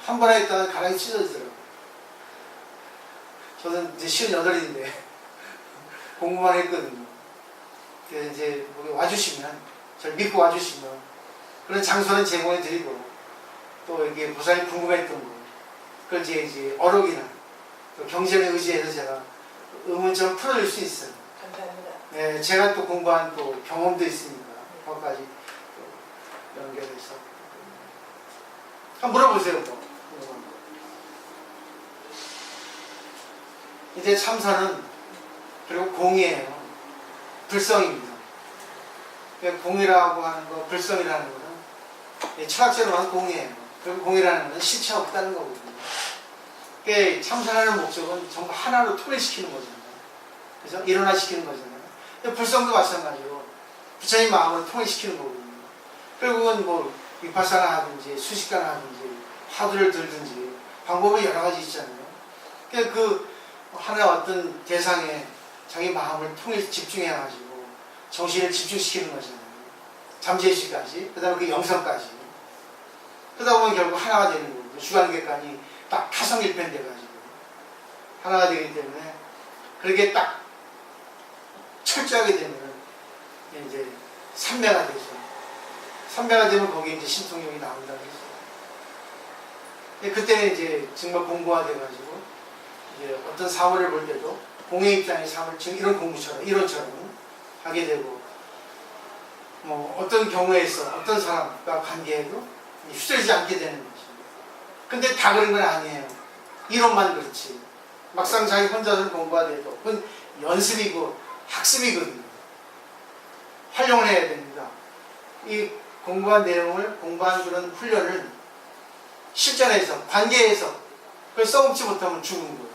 한 번에 있다가 가랑이 찢어지더라고요. 저는 이제 58인데 공부만 했거든요. 그래서 이제 와주시면 저를 믿고 와주시면 그런 장소는 제공해 드리고 또 이렇게 보살이 궁금했던 거 그걸 이제 어록이나 또 경전에 의지해서 제가 의문점 풀어줄 수 있어요. 감사합니다. 네, 제가 또 공부한 또 경험도 있으니까 그것까지 또 연결해서 한번 물어보세요. 또. 이제 참선은 그리고 공이에요. 불성입니다. 공이라고 하는 거, 불성이라는 거는 철학적으로 하는 공이에요. 그리고 공이라는 것은 실체 없다는 거거든요. 그러니까 참선하는 목적은 전부 하나로 통일시키는 거잖아요. 그래서 일어나시키는 거잖아요. 불성도 마찬가지로 부처님 마음을 통일시키는 거거든요. 결국은 뭐 위파사나 하든지 수식가나 하든지 화두를 들든지 방법은 여러 가지 있잖아요. 그러니까 그 하나 어떤 대상에 자기 마음을 집중해가지고 정신을 집중시키는 거잖아요. 잠재의식까지, 그 다음에 그 영성까지. 그러다 보면 결국 하나가 되는 거고, 주관객관이 딱 타성일편 돼가지고 하나가 되기 때문에 그렇게 딱 철저하게 되면 이제 삼매가 되죠. 삼매가 되면 거기에 이제 신통력이 나온다는 거죠. 그때는 이제 정말 공부가 돼가지고 이제 어떤 사물을 볼 때도 공의 입장의 사물, 지금 이런 공부처럼, 이론처럼 하게 되고, 뭐 어떤 경우에서 어떤 사람과 관계에도 휘둘리지 않게 되는 거죠. 근데 다 그런 건 아니에요. 이론만 그렇지. 막상 자기 혼자서 공부가 돼도 그건 연습이고 학습이거든요. 활용을 해야 됩니다. 이 공부한 내용을, 공부한 그런 훈련을 실전에서, 관계에서 그걸 써먹지 못하면 죽은 거예요.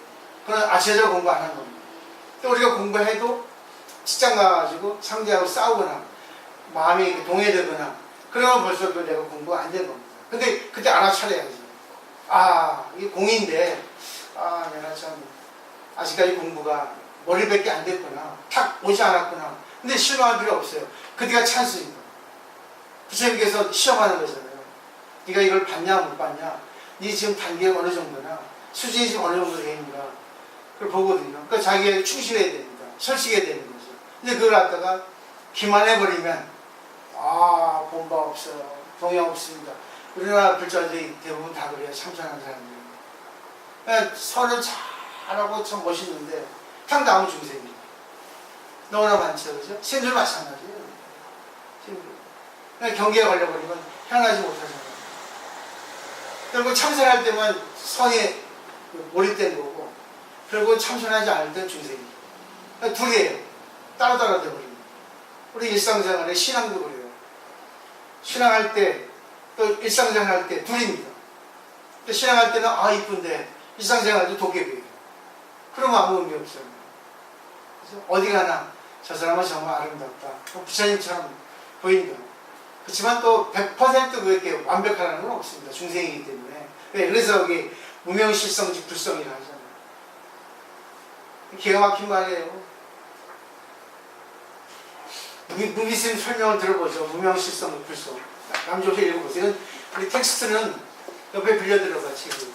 그건 아시아적 공부 안 한 겁니다. 또 우리가 공부해도 직장 가가지고 상대하고 싸우거나 마음이 동해되거나 그러면 벌써 그 내가 공부가 안 된 겁니다. 근데 그때 알아차려야죠. 아, 이게 공인데, 아, 내가 참 아직까지 공부가 머리밖에 안 됐구나. 탁 오지 않았구나. 근데 실망할 필요 없어요. 그때가 찬스입니다. 부처님께서 시험하는 거잖아요. 네가 이걸 봤냐 못 봤냐, 네 지금 단계가 어느 정도나, 수준이 지금 어느 정도 되는가, 그걸 보거든요. 그러니까 자기에게 충실해야 됩니다. 솔직해야 되는 거죠. 근데 그걸 갖다가 기만해버리면 아, 본바 없어요. 동양 없습니다. 우리나라 불자들이 대부분 다 그래요. 참선하는 사람들은. 그러니까 선을 잘하고 참 멋있는데 탕 다음 중생이에요. 너무나 많죠. 그죠? 신들 마찬가지예요. 신들. 그러니까 경계에 걸려버리면 헤어나지 못하잖아요. 결국 참선할 때만 선에 몰입된 거고, 결국 참선하지 않을 땐 중생이에요. 그러니까 둘이에요. 따로따로 되어버립니다. 우리 일상생활에 신앙도 그래요. 신앙할 때, 또 일상생활 할 때 둘입니다. 신앙할 때는 아 이쁜데 일상생활 도 도깨비예요. 그러면 아무 의미 없어요. 그래서 어디 가나 저 사람은 정말 아름답다. 부처님처럼 보인다. 그렇지만 또 100% 그렇게 완벽하다는 건 없습니다. 중생이기 때문에. 그래서 여기 무명실성직 불성이라 하잖아요. 기가 막힌 말이에요. 무미스님 설명을 들어보죠. 무명실성직 불성. 남조서 읽어보세요. 이건 우리 텍스트는 옆에 빌려들어가 지금.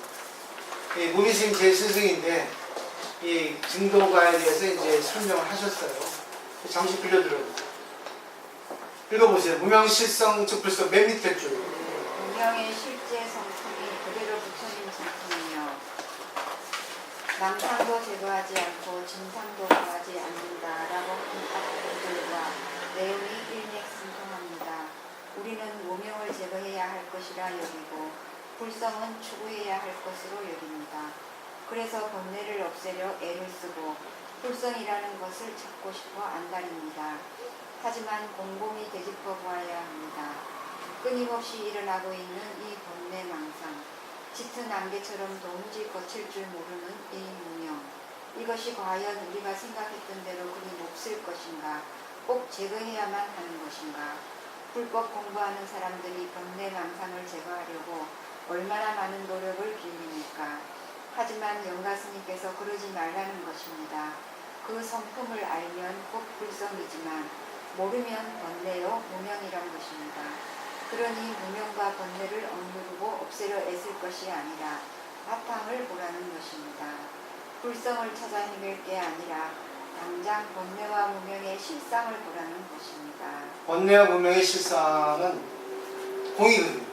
무미스님 제 스승인데 이 증도가에 대해서 이제 설명을 하셨어요. 잠시 빌려들어보세요. 읽어보세요. 무명실성직 불성 맨 밑에 줄. 무명의 실제 성품이 그대로 부처님 성품이며 남상도 제거하지 않고 진상도 구하지 않는다라고 한 구절과 내용이 일맥상통합니다. 우리는 무명을 제거해야 할 것이라 여기고 불성은 추구해야 할 것으로 여깁니다. 그래서 번뇌를 없애려 애를 쓰고 불성이라는 것을 찾고 싶어 안달입니다. 하지만 곰곰이 되짚어 보아야 합니다. 끊임없이 일어나고 있는 이 번뇌망상, 짙은 안개처럼 도무지 거칠 줄 모르는 이 무명, 이것이 과연 우리가 생각했던 대로 그리 몹쓸 것인가, 꼭 제거해야만 하는 것인가. 불법 공부하는 사람들이 번뇌망상을 제거하려고 얼마나 많은 노력을 기울입니까? 하지만 영가스님께서 그러지 말라는 것입니다. 그 성품을 알면 꼭 불성이지만 모르면 번뇌요 무명이란 것입니다. 그러니 무명과 번뇌를 억누르고 없애려 애쓸 것이 아니라 바탕을 보라는 것입니다. 불성을 찾아 헤맬 게 아니라 당장 번뇌와 무명의 실상을 보라는 것입니다. 번뇌와 무명의 실상은 공이거든요.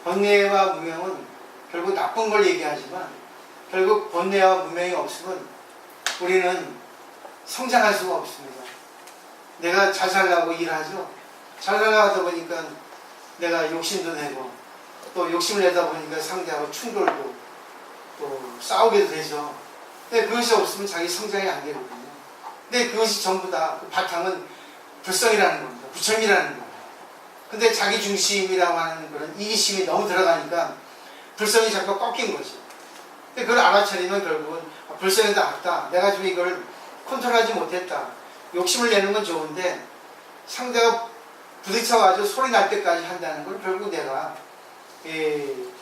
번뇌와 무명은 결국 나쁜 걸 얘기하지만 결국 번뇌와 무명이 없으면 우리는 성장할 수가 없습니다. 내가 잘 살려고 일하죠. 잘 살려고 하다 보니까 내가 욕심도 내고 또 욕심을 내다 보니까 상대하고 충돌도 또 싸우게도 되죠. 근데 그것이 없으면 자기 성장이 안 되거든요. 근데 그것이 전부 다 그 바탕은 불성이라는 겁니다. 부처이라는 겁니다. 근데 자기 중심이라고 하는 그런 이기심이 너무 들어가니까 불성이 자꾸 꺾인 거죠. 근데 그걸 알아차리면 결국은 불성이 다 악다. 내가 지금 이걸 컨트롤하지 못했다. 욕심을 내는 건 좋은데 상대가 부딪혀가지고 소리 날 때까지 한다는 걸 결국 내가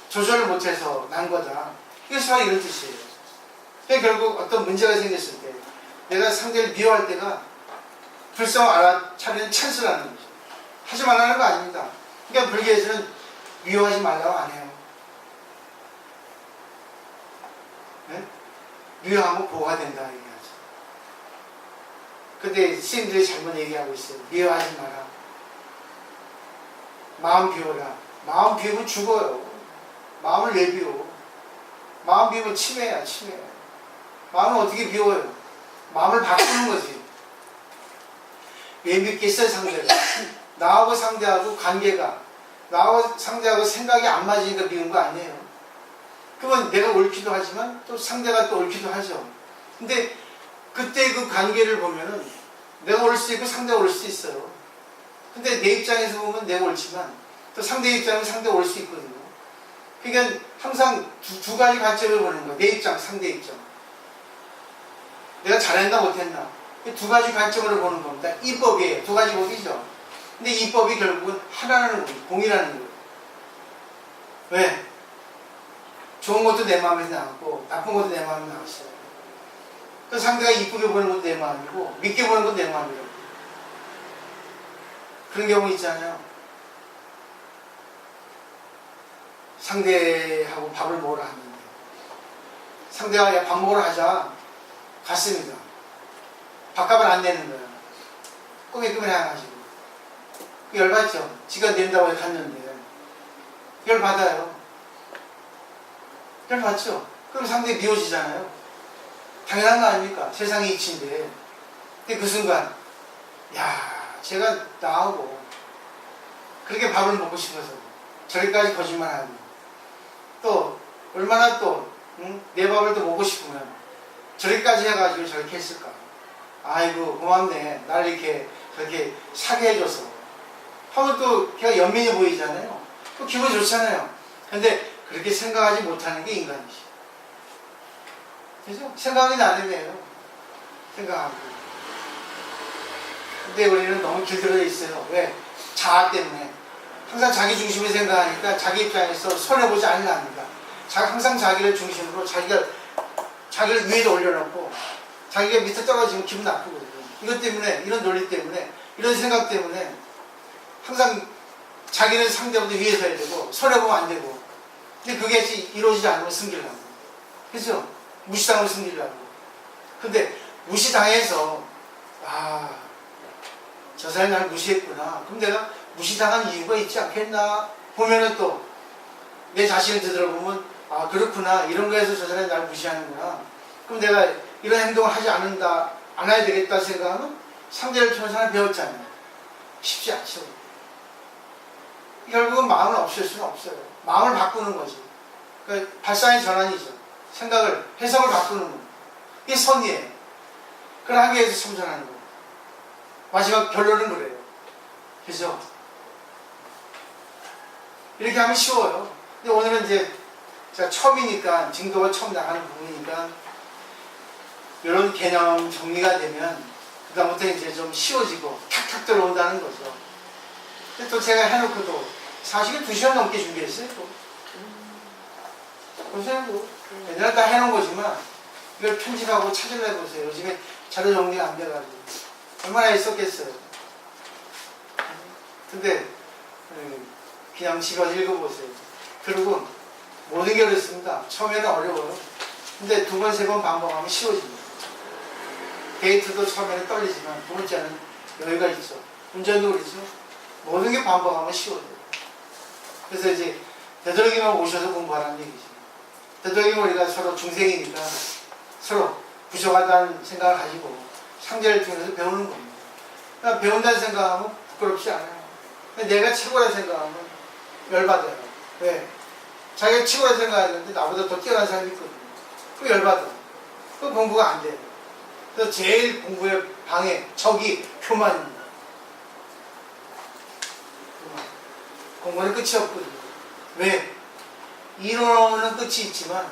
조절을 못해서 난 거다. 이게 바로 이런 뜻이에요. 그러니까 결국 어떤 문제가 생겼을 때 내가 상대를 미워할 때가 불성을 알아차리는 찬스라는 거죠. 하지 말라는 거 아닙니다. 그러니까 불교에서는 미워하지 말라고 안 해요. 네? 미워하면 보호가 된다 얘기하죠. 근데 스님들이 잘못 얘기하고 있어요. 미워하지 마라. 마음 비워라. 마음 비우면 죽어요. 마음을 왜 비워? 마음 비우면 치매야, 치매. 마음을 어떻게 비워요? 마음을 바꾸는 거지. 왜 믿겠어요, 상대가? 나하고 상대하고 관계가, 나하고 상대하고 생각이 안 맞으니까 미운 거 아니에요. 그러면 내가 옳기도 하지만 또 상대가 또 옳기도 하죠. 근데 그때 그 관계를 보면은 내가 옳을 수 있고 상대가 옳을 수 있어요. 근데 내 입장에서 보면 내가 옳지만 또 상대 입장은 상대가 옳을 수 있거든요. 그러니까 항상 두 가지 관점을 보는 거예요. 내 입장, 상대 입장. 내가 잘했나 못했나. 두 가지 관점으로 보는 겁니다. 이 법이에요. 두 가지 법이죠. 근데 이 법이 결국은 하나라는 거예요. 공이라는 거예요. 왜? 좋은 것도 내 마음에서 나왔고 나쁜 것도 내 마음에 나왔어요. 그 상대가 이쁘게 보는 것도 내 마음이고 믿게 보는 것도 내 마음이라고. 그런 경우 있잖아요. 상대하고 밥을 먹으러 갔는데 상대가 야, 밥 먹으러 가자. 갔습니다. 밥값을 안 내는 거예요. 꾸미꾸미 해가지고. 열받죠. 지가 낸다고 갔는데 열받아요. 열받죠. 그럼 상대 미워지잖아요. 당연한 거 아닙니까? 세상의 이치인데. 근데 그 순간 야, 제가 나하고 그렇게 밥을 먹고 싶어서 저기까지 거짓말하고 또 얼마나 또 내 밥을 또 먹고 싶으면 저기까지 해가지고 저렇게 했을까. 아이고 고맙네. 날 이렇게 저렇게 사게 해줘서 하면 또 걔가 연민해 보이잖아요. 또 기분 좋잖아요. 근데 그렇게 생각하지 못하는 게 인간이지. 그죠? 생각이 나름이에요. 생각하고. 근데 우리는 너무 길들여져 있어요. 왜? 자아 때문에. 항상 자기 중심을 생각하니까 자기 입장에서 손해보지 않으려 합니다. 항상 자기를 중심으로 자기를 위에다 올려놓고 자기가 밑에 떨어지면 기분 나쁘거든요. 이것 때문에, 이런 논리 때문에, 이런 생각 때문에 항상 자기는 상대보다 위에서 해야 되고 손해보면 안 되고. 근데 그게 이루어지지 않으면 숨기려고. 그죠? 무시당하면 숨기려고. 근데 무시당해서 아, 저 사람이 나를 무시했구나. 그럼 내가 무시당한 이유가 있지 않겠나? 보면은 또 내 자신을 되돌아보면 아 그렇구나, 이런 거에서 저 사람이 날 무시하는구나, 그럼 내가 이런 행동을 하지 않아야 되겠다 생각하면 상대를 통해서 하나 배웠잖아요. 쉽지 않죠. 결국은 마음을 없앨 수는 없어요. 마음을 바꾸는 거지. 그러니까 발상의 전환이죠. 생각을, 해석을 바꾸는 거. 이게 선이에요. 그걸 하기 위해서 참선하는 거예요. 마지막 결론은 그래요. 그죠? 이렇게 하면 쉬워요. 근데 오늘은 이제 제가 처음이니까, 징도가 처음 나가는 부분이니까 이런 개념 정리가 되면 그다음부터 이제 좀 쉬워지고 탁탁 들어온다는 거죠. 근데 또 제가 해놓고도 사실은 2시간 넘게 준비했어요. 또. 보세요. 뭐. 옛날에 다 해놓은 거지만 이걸 편집하고 찾으려 보세요. 요즘에 자료 정리가 안 돼가지고 얼마나 했었겠어요. 근데 그냥 집에 와서 읽어보세요. 그리고 모든 게 어렵습니다. 처음에는 어려워요. 근데 2번, 3번 반복하면 쉬워집니다. 데이트도 처음에는 떨리지만 두 번째는 여유가 있죠. 운전도 그렇죠. 모든 게 반복하면 쉬워져요. 그래서 이제 되도록이면 오셔서 공부하라는 얘기죠. 되도록이면 우리가 서로 중생이니까 서로 부족하다는 생각을 가지고 상대를 통해서 배우는 겁니다. 그러니까 배운다는 생각하면 부끄럽지 않아요. 내가 최고라 생각하면 열받아요. 왜? 자기가 최고라 생각하는데 나보다 더 뛰어난 사람이 있거든요. 그 열받아. 그 공부가 안 돼요. 그래서 제일 공부의 방해, 적이 교만입니다. 공부는 끝이 없거든요. 왜? 이론은 끝이 있지만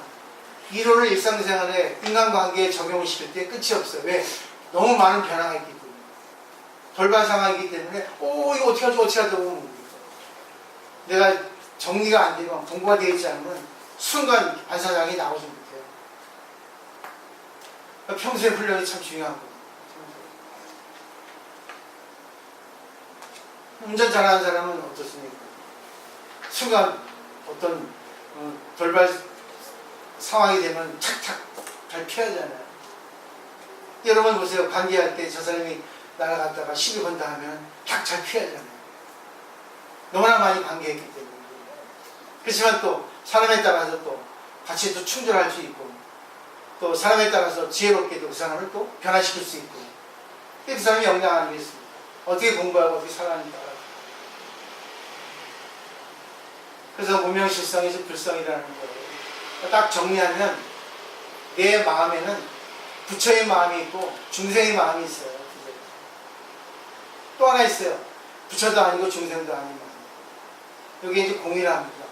이론을 일상생활에 인간관계에 적용을 시킬 때 끝이 없어요. 왜? 너무 많은 변화가 있기 때문에. 돌발 상황이기 때문에 이거 어떻게 하죠? 내가 정리가 안 되면, 공부가 되어 있지 않으면 순간 반사장이 나오지 못해요. 그러니까 평소의 훈련이 참 중요한 거예요. 운전 잘하는 사람은 어떻습니까? 순간 어떤 돌발 상황이 되면 착착 잘 피하잖아요. 여러분 보세요. 관계할 때 저 사람이 날아갔다가 시비 건다 하면 잘 피하잖아요. 너무나 많이 관계했기 때문에. 그렇지만 또 사람에 따라서 또 같이 또 충돌할 수 있고, 또 사람에 따라서 지혜롭게도 그 사람을 또 변화시킬 수 있고, 그 사람이 영향 아니겠습니까? 어떻게 공부하고 어떻게 살아가는 따라. 그래서 무명실성에서 불성이라는 거예요. 딱 정리하면 내 마음에는 부처의 마음이 있고 중생의 마음이 있어요. 또 하나 있어요. 부처도 아니고 중생도 아닌 마음. 여기 이제 공이랍니다.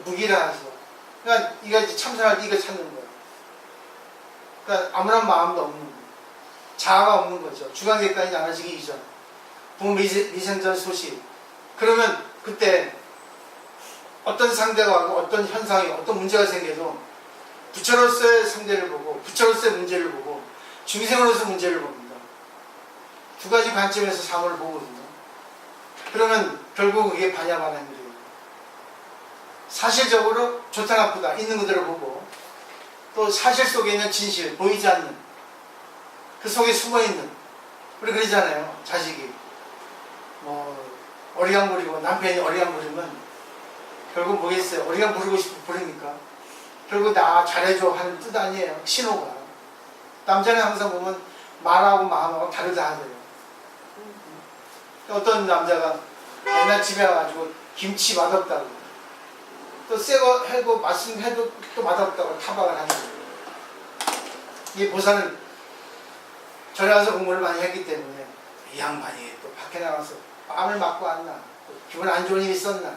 무기라 하죠. 그러니까 이거 이제 참선할 때 이거 찾는 거예요. 그러니까 아무런 마음도 없는 거예요. 자아가 없는 거죠. 주관객관이 나눠지기 이전. 미생전 소식. 그러면 그때 어떤 상대가 하고 어떤 현상이, 어떤 문제가 생겨도 부처로서의 상대를 보고, 부처로서의 문제를 보고, 중생으로서 문제를 봅니다. 두 가지 관점에서 사물을 보거든요. 그러면 결국 그게 반야반항이래요. 사실적으로 좋다 나쁘다 있는 그대로 보고, 또 사실 속에 있는 진실, 보이지 않는, 그 속에 숨어있는, 우리 그러잖아요. 자식이 어리광부리고 남편이 어리광부리면 결국 뭐겠어요? 어리광 부리고 싶으면 부립니까? 결국 나 잘해줘 하는 뜻 아니에요. 신호가. 남자는 항상 보면 말하고 마음하고 다르다 하더래요. 어떤 남자가 옛날 집에 와가지고 김치 맛없다고, 또 새거 해고 말씀해도 또 맛없다고 타박을 하는 거예요. 이 보살은 절에 가서 공부를 많이 했기 때문에 이 양반이 또 밖에 나가서 뺨을 맞고 왔나, 기분 안 좋은 일이 있었나,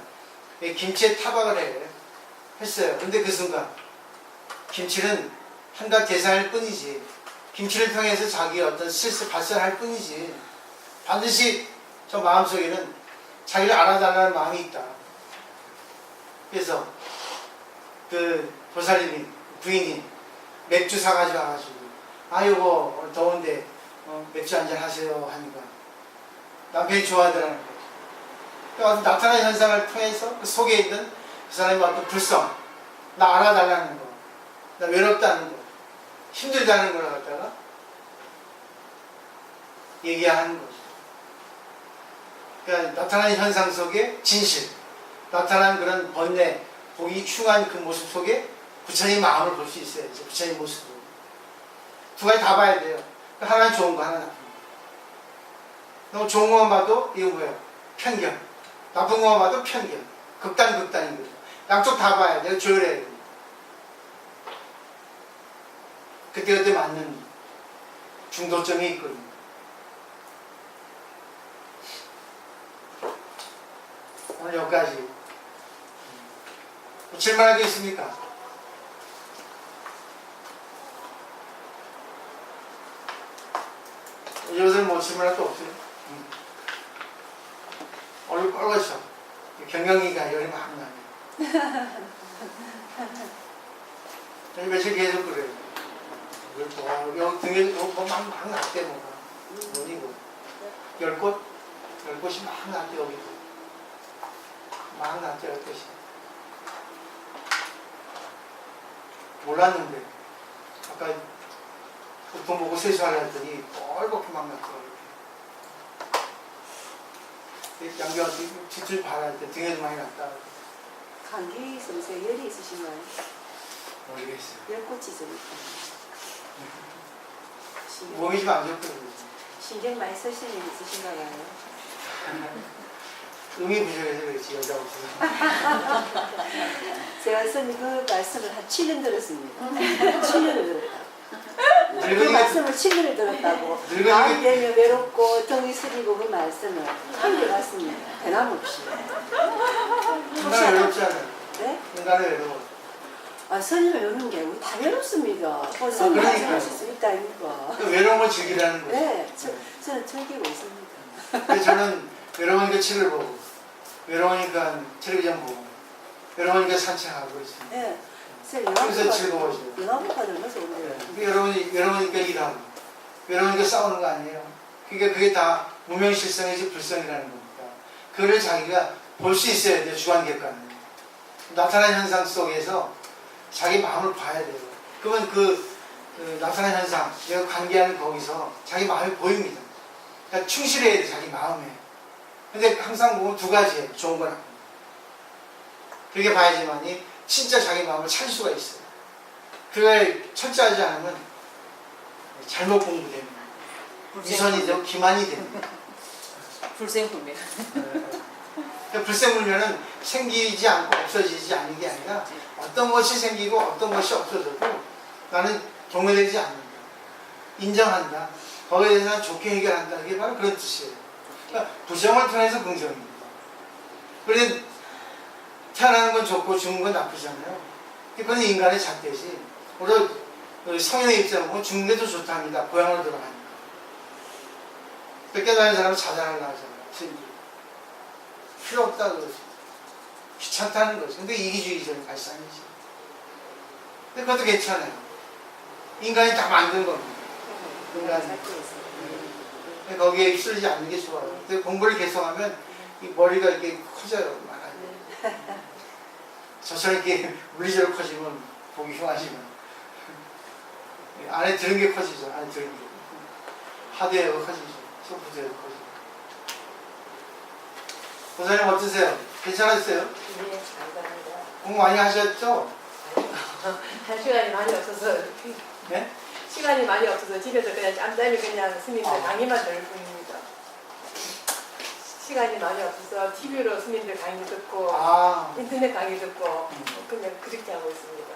김치에 타박을 했어요. 근데 그 순간 김치는 한낱 대상일 뿐이지, 김치를 통해서 자기의 어떤 실수 발산할 뿐이지, 반드시 저 마음속에는 자기를 알아달라는 마음이 있다. 그래서 그 보살님이, 부인이 맥주 사가지고 와가지고, 여보 더운데 맥주 한잔 하세요 하니까 남편이 좋아하더라는 거예요. 그러니까 나타난 현상을 통해서 그 속에 있는 그 사람의 어떤 불성, 나 알아달라는 거, 나 외롭다는 거, 힘들다는 걸 갖다가 얘기하는 거죠. 그러니까 나타난 현상 속에 진실, 나타난 그런 번뇌, 보기 흉한 그 모습 속에 부처님 마음을 볼 수 있어야죠. 부처님 모습으로. 두 가지 다 봐야 돼요. 하나는 좋은 거, 하나는 나쁜 거. 너무 좋은 것만 봐도 이거 뭐예요? 편견. 나쁜 것만 봐도 편견. 극단인 거죠. 양쪽 다 봐야 돼요. 조율해야 돼요. 그때그때 맞는 중도점이 있거든요. 오늘 여기까지. 질문할 게 있습니까? 요새는 뭐 질문할 거 없어요? 얼굴 빨갛죠? 경영이가 열이 막 나네. 며칠 계속 그래요. 여기 등에 막 났대, 뭐가. 뭐니고. 10곳? 10곳이 막 났대, 여기도. 막 났대, 10곳이. 몰랐는데. 아까 보통 보고 세수하려 했더니 뻘겋게 막 났더라고요. 양교한테 뒤틀 봐야 돼. 등에도 많이 났다. 감기 성세 열이 있으신가요? 모르겠어요. 열꽃이 좀 있다. 몸이 좀 안 좋거든요. 신경 많이 쓰시는 일 있으신가요? 음이 부족해서 그렇지, 여자하고. 제가 선생님 그 말씀을 한 7년 들었습니다. 7년을 들었다. 그 늙은이가, 말씀을 7년을 들었다고. 늙은이가- 마음 되면 외롭고 등이 쓰리고 그 말씀을 한결같습니다. 변함없이. 인간은 외롭지 않아요. 네? 인간은 외로워. 아, 선임을 외우는 게 우리 다 외롭습니다. 선임 그러니까요. 말씀하실 수 있다 이거. 그 외로움을 즐기라는 거죠. 네, 저는 즐기고 있습니다. 그래서 저는 외로우니까 책을 보고, 외로우니까 텔레비전 보고, 외로우니까 산책하고 있습니다. 네, 그래서 즐거워져요. 영화보다 얼마서 오네요. 외로우니까 일하고, 외로우니까 싸우는 거 아니에요. 그러니까 그게 다 무명실성이지 불성이라는 겁니다. 그거를 자기가 볼 수 있어야 돼요, 주관객관은. 나타난 현상 속에서 자기 마음을 봐야 돼요. 그러면 그 나타난 현상, 내가 관계하는 거기서 자기 마음이 보입니다. 그러니까 충실해야 돼, 자기 마음에. 근데 항상 보면 두 가지예요, 좋은 거랑. 그렇게 봐야지만이 진짜 자기 마음을 찾을 수가 있어요. 그걸 철저하지 않으면 잘못 공부됩니다. 위선이 되고 기만이 됩니다. 불생불멸. 그러니까 불생불멸은 생기지 않고 없어지지 않는 게 아니라 어떤 것이 생기고 어떤 것이 없어져도 나는 경멸되지 않는다. 인정한다. 거기에 대해서 좋게 해결한다. 이게 바로 그런 뜻이에요. 그러니까 부정을 통해서 긍정입니다. 그런데 태어나는 건 좋고 죽는 건 나쁘잖아요. 그건 인간의 잣대지. 우리 성인의 입장으로 보면 죽는 게 더 좋답니다. 고향으로 들어가니까. 깨달은 사람은 자살하려고 하잖아요. 필요 없다 그러지. 귀찮다는 거지. 근데 이기주의적인 발상이지. 근데 그것도 괜찮아요. 인간이 다 만든 겁니다. 인간이. 근데 거기에 휩쓸리지 않는 게 좋아요. 근데 공부를 계속하면 이 머리가 이렇게 커져요. 많아요. 저처럼 이렇게 물리적으로 커지면 보기 흉하지만 안에 들은 게 커지죠. 안에 들은 게. 하드웨어가 커지죠. 소프트웨어가 커지죠. 보사님 어떠세요? 괜찮았어요? 네, 감사합니다. 공부 많이 하셨죠? 할 시간이 많이 없어서 네? 시간이 많이 없어서 집에서 그냥 짬짬이 그냥 스님들 강의만 들을 뿐입니다. 시간이 많이 없어서 TV로 스님들 강의 듣고 인터넷 강의 듣고 그냥 그렇게 하고 있습니다.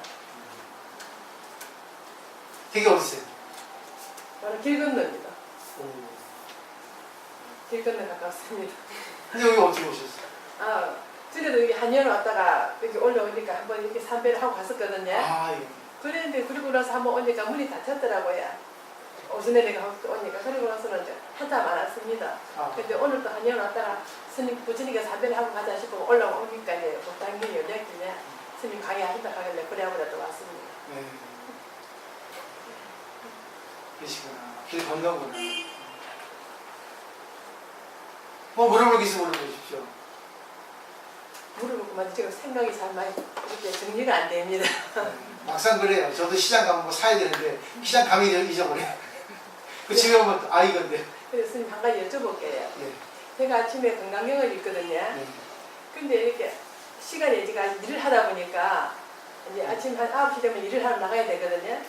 되게 어떠세요? 저는 길 건너입니다. 길 건너 가깝습니다. 근데 여기 어떻게 오셨어요? 아, 전에도 여기 한의원 왔다가 여기 올라오니까 한번 이렇게 삼배를 하고 갔었거든요. 예. 그랬는데 그리고 나서 한번 오니까 문이 닫혔더라고요. 오전에 내가 오니까 그리고 나서는 이제 한참 안 왔습니다. 근데 오늘 또 한의원 왔다가 스님 부처님께 삼배를 하고 가자 싶고 올라오니까 이제 목당길이 열렸길래 스님 강의하신다 하길래 그래 하고 또 왔습니다. 네. 그러시구나. 길 건너구나. 뭐 물어볼 게 있으면 물어보십시오. 물어보고만 지금 생각이 잘 많이 이렇게 정리가 안 됩니다. 네. 막상 그래요. 저도 시장 가면 뭐 사야 되는데 시장 가면 잊어버려요. 그 집에 오면 이건데. 그래서 스님 한 가지 여쭤볼게요. 네. 제가 아침에 건강경을 읽거든요. 네. 근데 이렇게 시간에 제가 일을 하다 보니까 이제 아침 한 9시 되면 일을 하러 나가야 되거든요.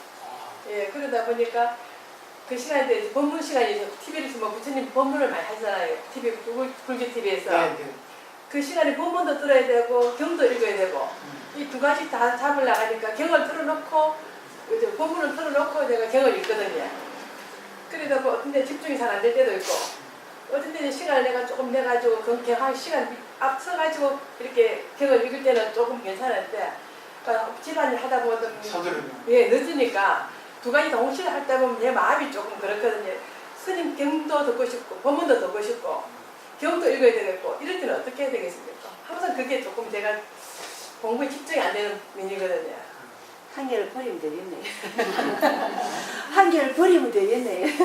예, 그러다 보니까 그 시간대 법문 시간이 TV에서 뭐 부처님 법문을 많이 하잖아요. TV 불교 TV에서 네, 네. 그 시간에 법문도 들어야 되고 경도 읽어야 되고 이 두 가지 다 잡으려 하니까 경을 틀어놓고 이제 법문을 틀어놓고 내가 경을 읽거든요. 그러다 뭐 근데 집중이 잘 안 될 때도 있고 어떤 때 시간을 내가 조금 내가지고 경한 시간 앞서가지고 이렇게 경을 읽을 때는 조금 괜찮은데 집안일 하다 보면 서두르면. 예 늦으니까 두 가지 동시에 하다 보면 내 마음이 조금 그렇거든요. 스님 경도 듣고 싶고 법문도 듣고 싶고 경도 읽어야 되겠고 이럴 때는 어떻게 해야 되겠습니까? 항상 그게 조금 제가 공부에 집중이 안 되는 면이거든요. 한 개를 버리면 되겠네. 한 개를 버리면 되겠네.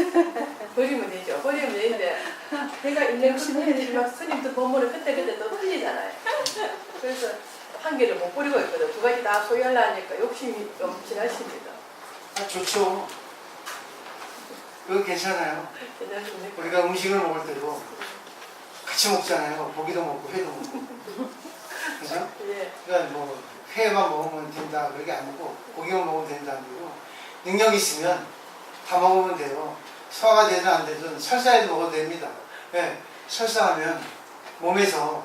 버리면 되죠. 버리면 되는데 내가 있는 그 스님도 법문을 그때그때 또 틀리잖아요. 그래서 한 개를 못 버리고 있거든. 두 가지 다 소유하려니까 욕심이 좀 지나십니다. 아, 좋죠. 그거 괜찮아요. 괜찮습니까? 우리가 음식을 먹을 때도 같이 먹잖아요. 고기도 먹고 회도 먹고. 그죠? 예. 그러니까 뭐 회만 먹으면 된다 그게 아니고 고기만 먹으면 된다 아니고 능력 있으면 다 먹으면 돼요. 소화가 되든 안 되든 설사해도 먹어도 됩니다. 예, 설사하면 몸에서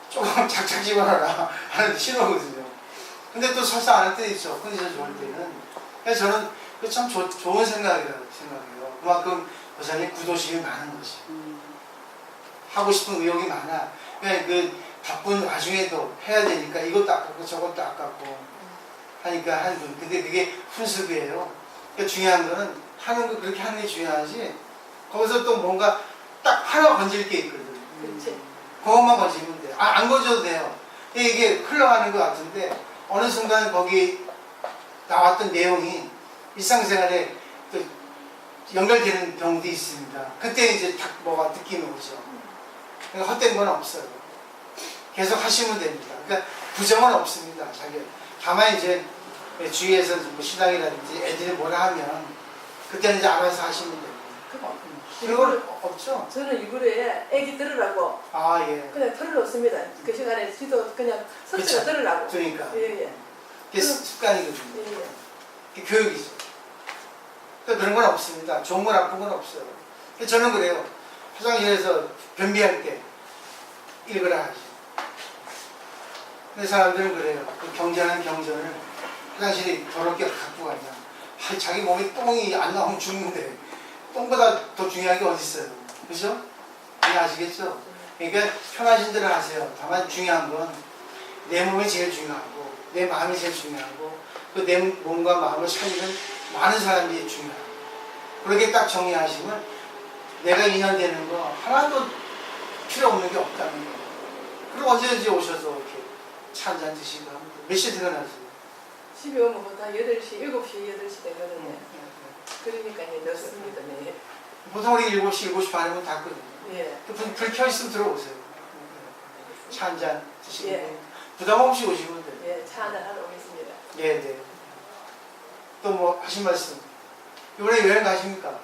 조금 착착 집어넣어라 하는 신호거든요. 근데 또 설사 안 할 때도 있죠. 컨디션 좋을 때는. 그래서 저는 그 참 좋은 생각이라고 생각해요. 그만큼 보살님 구도심이 많은 거지. 하고 싶은 의욕이 많아. 그냥 그 바쁜 와중에도 해야 되니까 이것도 아깝고 저것도 아깝고 하니까 하는 분. 근데 그게 훈습이에요. 그러니까 중요한 거는 하는 거 그렇게 하는 게 중요하지. 거기서 또 뭔가 딱 하나 건질 게 있거든. 그렇지. 그것만 건지면 돼요. 안 건져도 돼요. 이게 흘러가는 것 같은데 어느 순간 거기 나왔던 내용이 일상생활에 또 연결되는 경우도 있습니다. 그때 이제 딱 뭐가 느낌이 오죠. 그러니까 헛된 건 없어요. 계속 하시면 됩니다. 그러니까 부정은 없습니다. 자기. 다만 이제 주위에서 뭐 신앙이라든지 애들이 뭐라 하면 그때는 이제 알아서 하시면 됩니다. 그건 없죠. 저는 일부러 애기 들으라고 아 예. 그냥 틀어놓습니다. 그 시간에 지도 그냥 그쵸. 석시가 들으라고. 그러니까 예예. 그게 습관이거든요. 예, 예. 그게 교육이죠. 또 그런 건 없습니다. 좋은 건 나쁜 건 없어요. 저는 그래요. 화장실에서 변비할 때 읽으라 하지. 근데 사람들은 그래요. 그 경전은 경전을 화장실에 더럽게 갖고 가냐. 아, 자기 몸에 똥이 안 나오면 죽는데 똥보다 더 중요한 게 어디 있어요. 그죠? 이해하시겠죠? 그러니까 편하신 대로 하세요. 다만 중요한 건 내 몸이 제일 중요하고 내 마음이 제일 중요하고 그 내 몸과 마음을 살리는 많은 사람들이 중요하고 그렇게 딱 정리하시면 내가 인연되는 거 하나도 필요 없는 게 없다는 거예요. 그럼 언제든지 오셔서 이렇게 차 한잔 드시고 하면 몇 시에 들어가세요? 집에 오면 보통 8시, 7시, 8시 되거든요. 그러니까 이제 늦습니다. 네. 보통 우리 7시, 7시 반이면 닫거든요. 예. 불 켜 있으면 들어오세요. 차 한잔 드시고 예. 부담 없이 오시면 돼요. 예, 차 한잔 하러 오겠습니다. 예, 네. 또 뭐 하신 말씀? 이번에 여행 가십니까?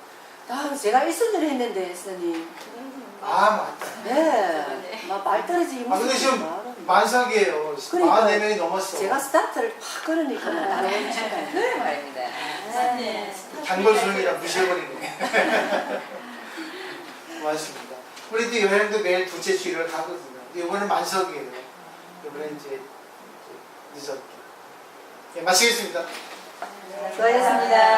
아, 제가 있으기로 했는데, 스님. 아, 맞다. 네. 말 떨어지기 아, 근데 지금 말은. 만석이에요. 그러니까 44명이 넘었어. 제가 스타트를 확 걸으니까 나오는 시간. 네, 말입니다. 네. 단골 수영이라 무시해버리네. 고맙습니다. 우리 또 여행도 매일 둘째 주일을 가거든요. 이번엔 만석이에요. 이번에 이제 늦었게. 예, 마치겠습니다. 수고하셨습니다.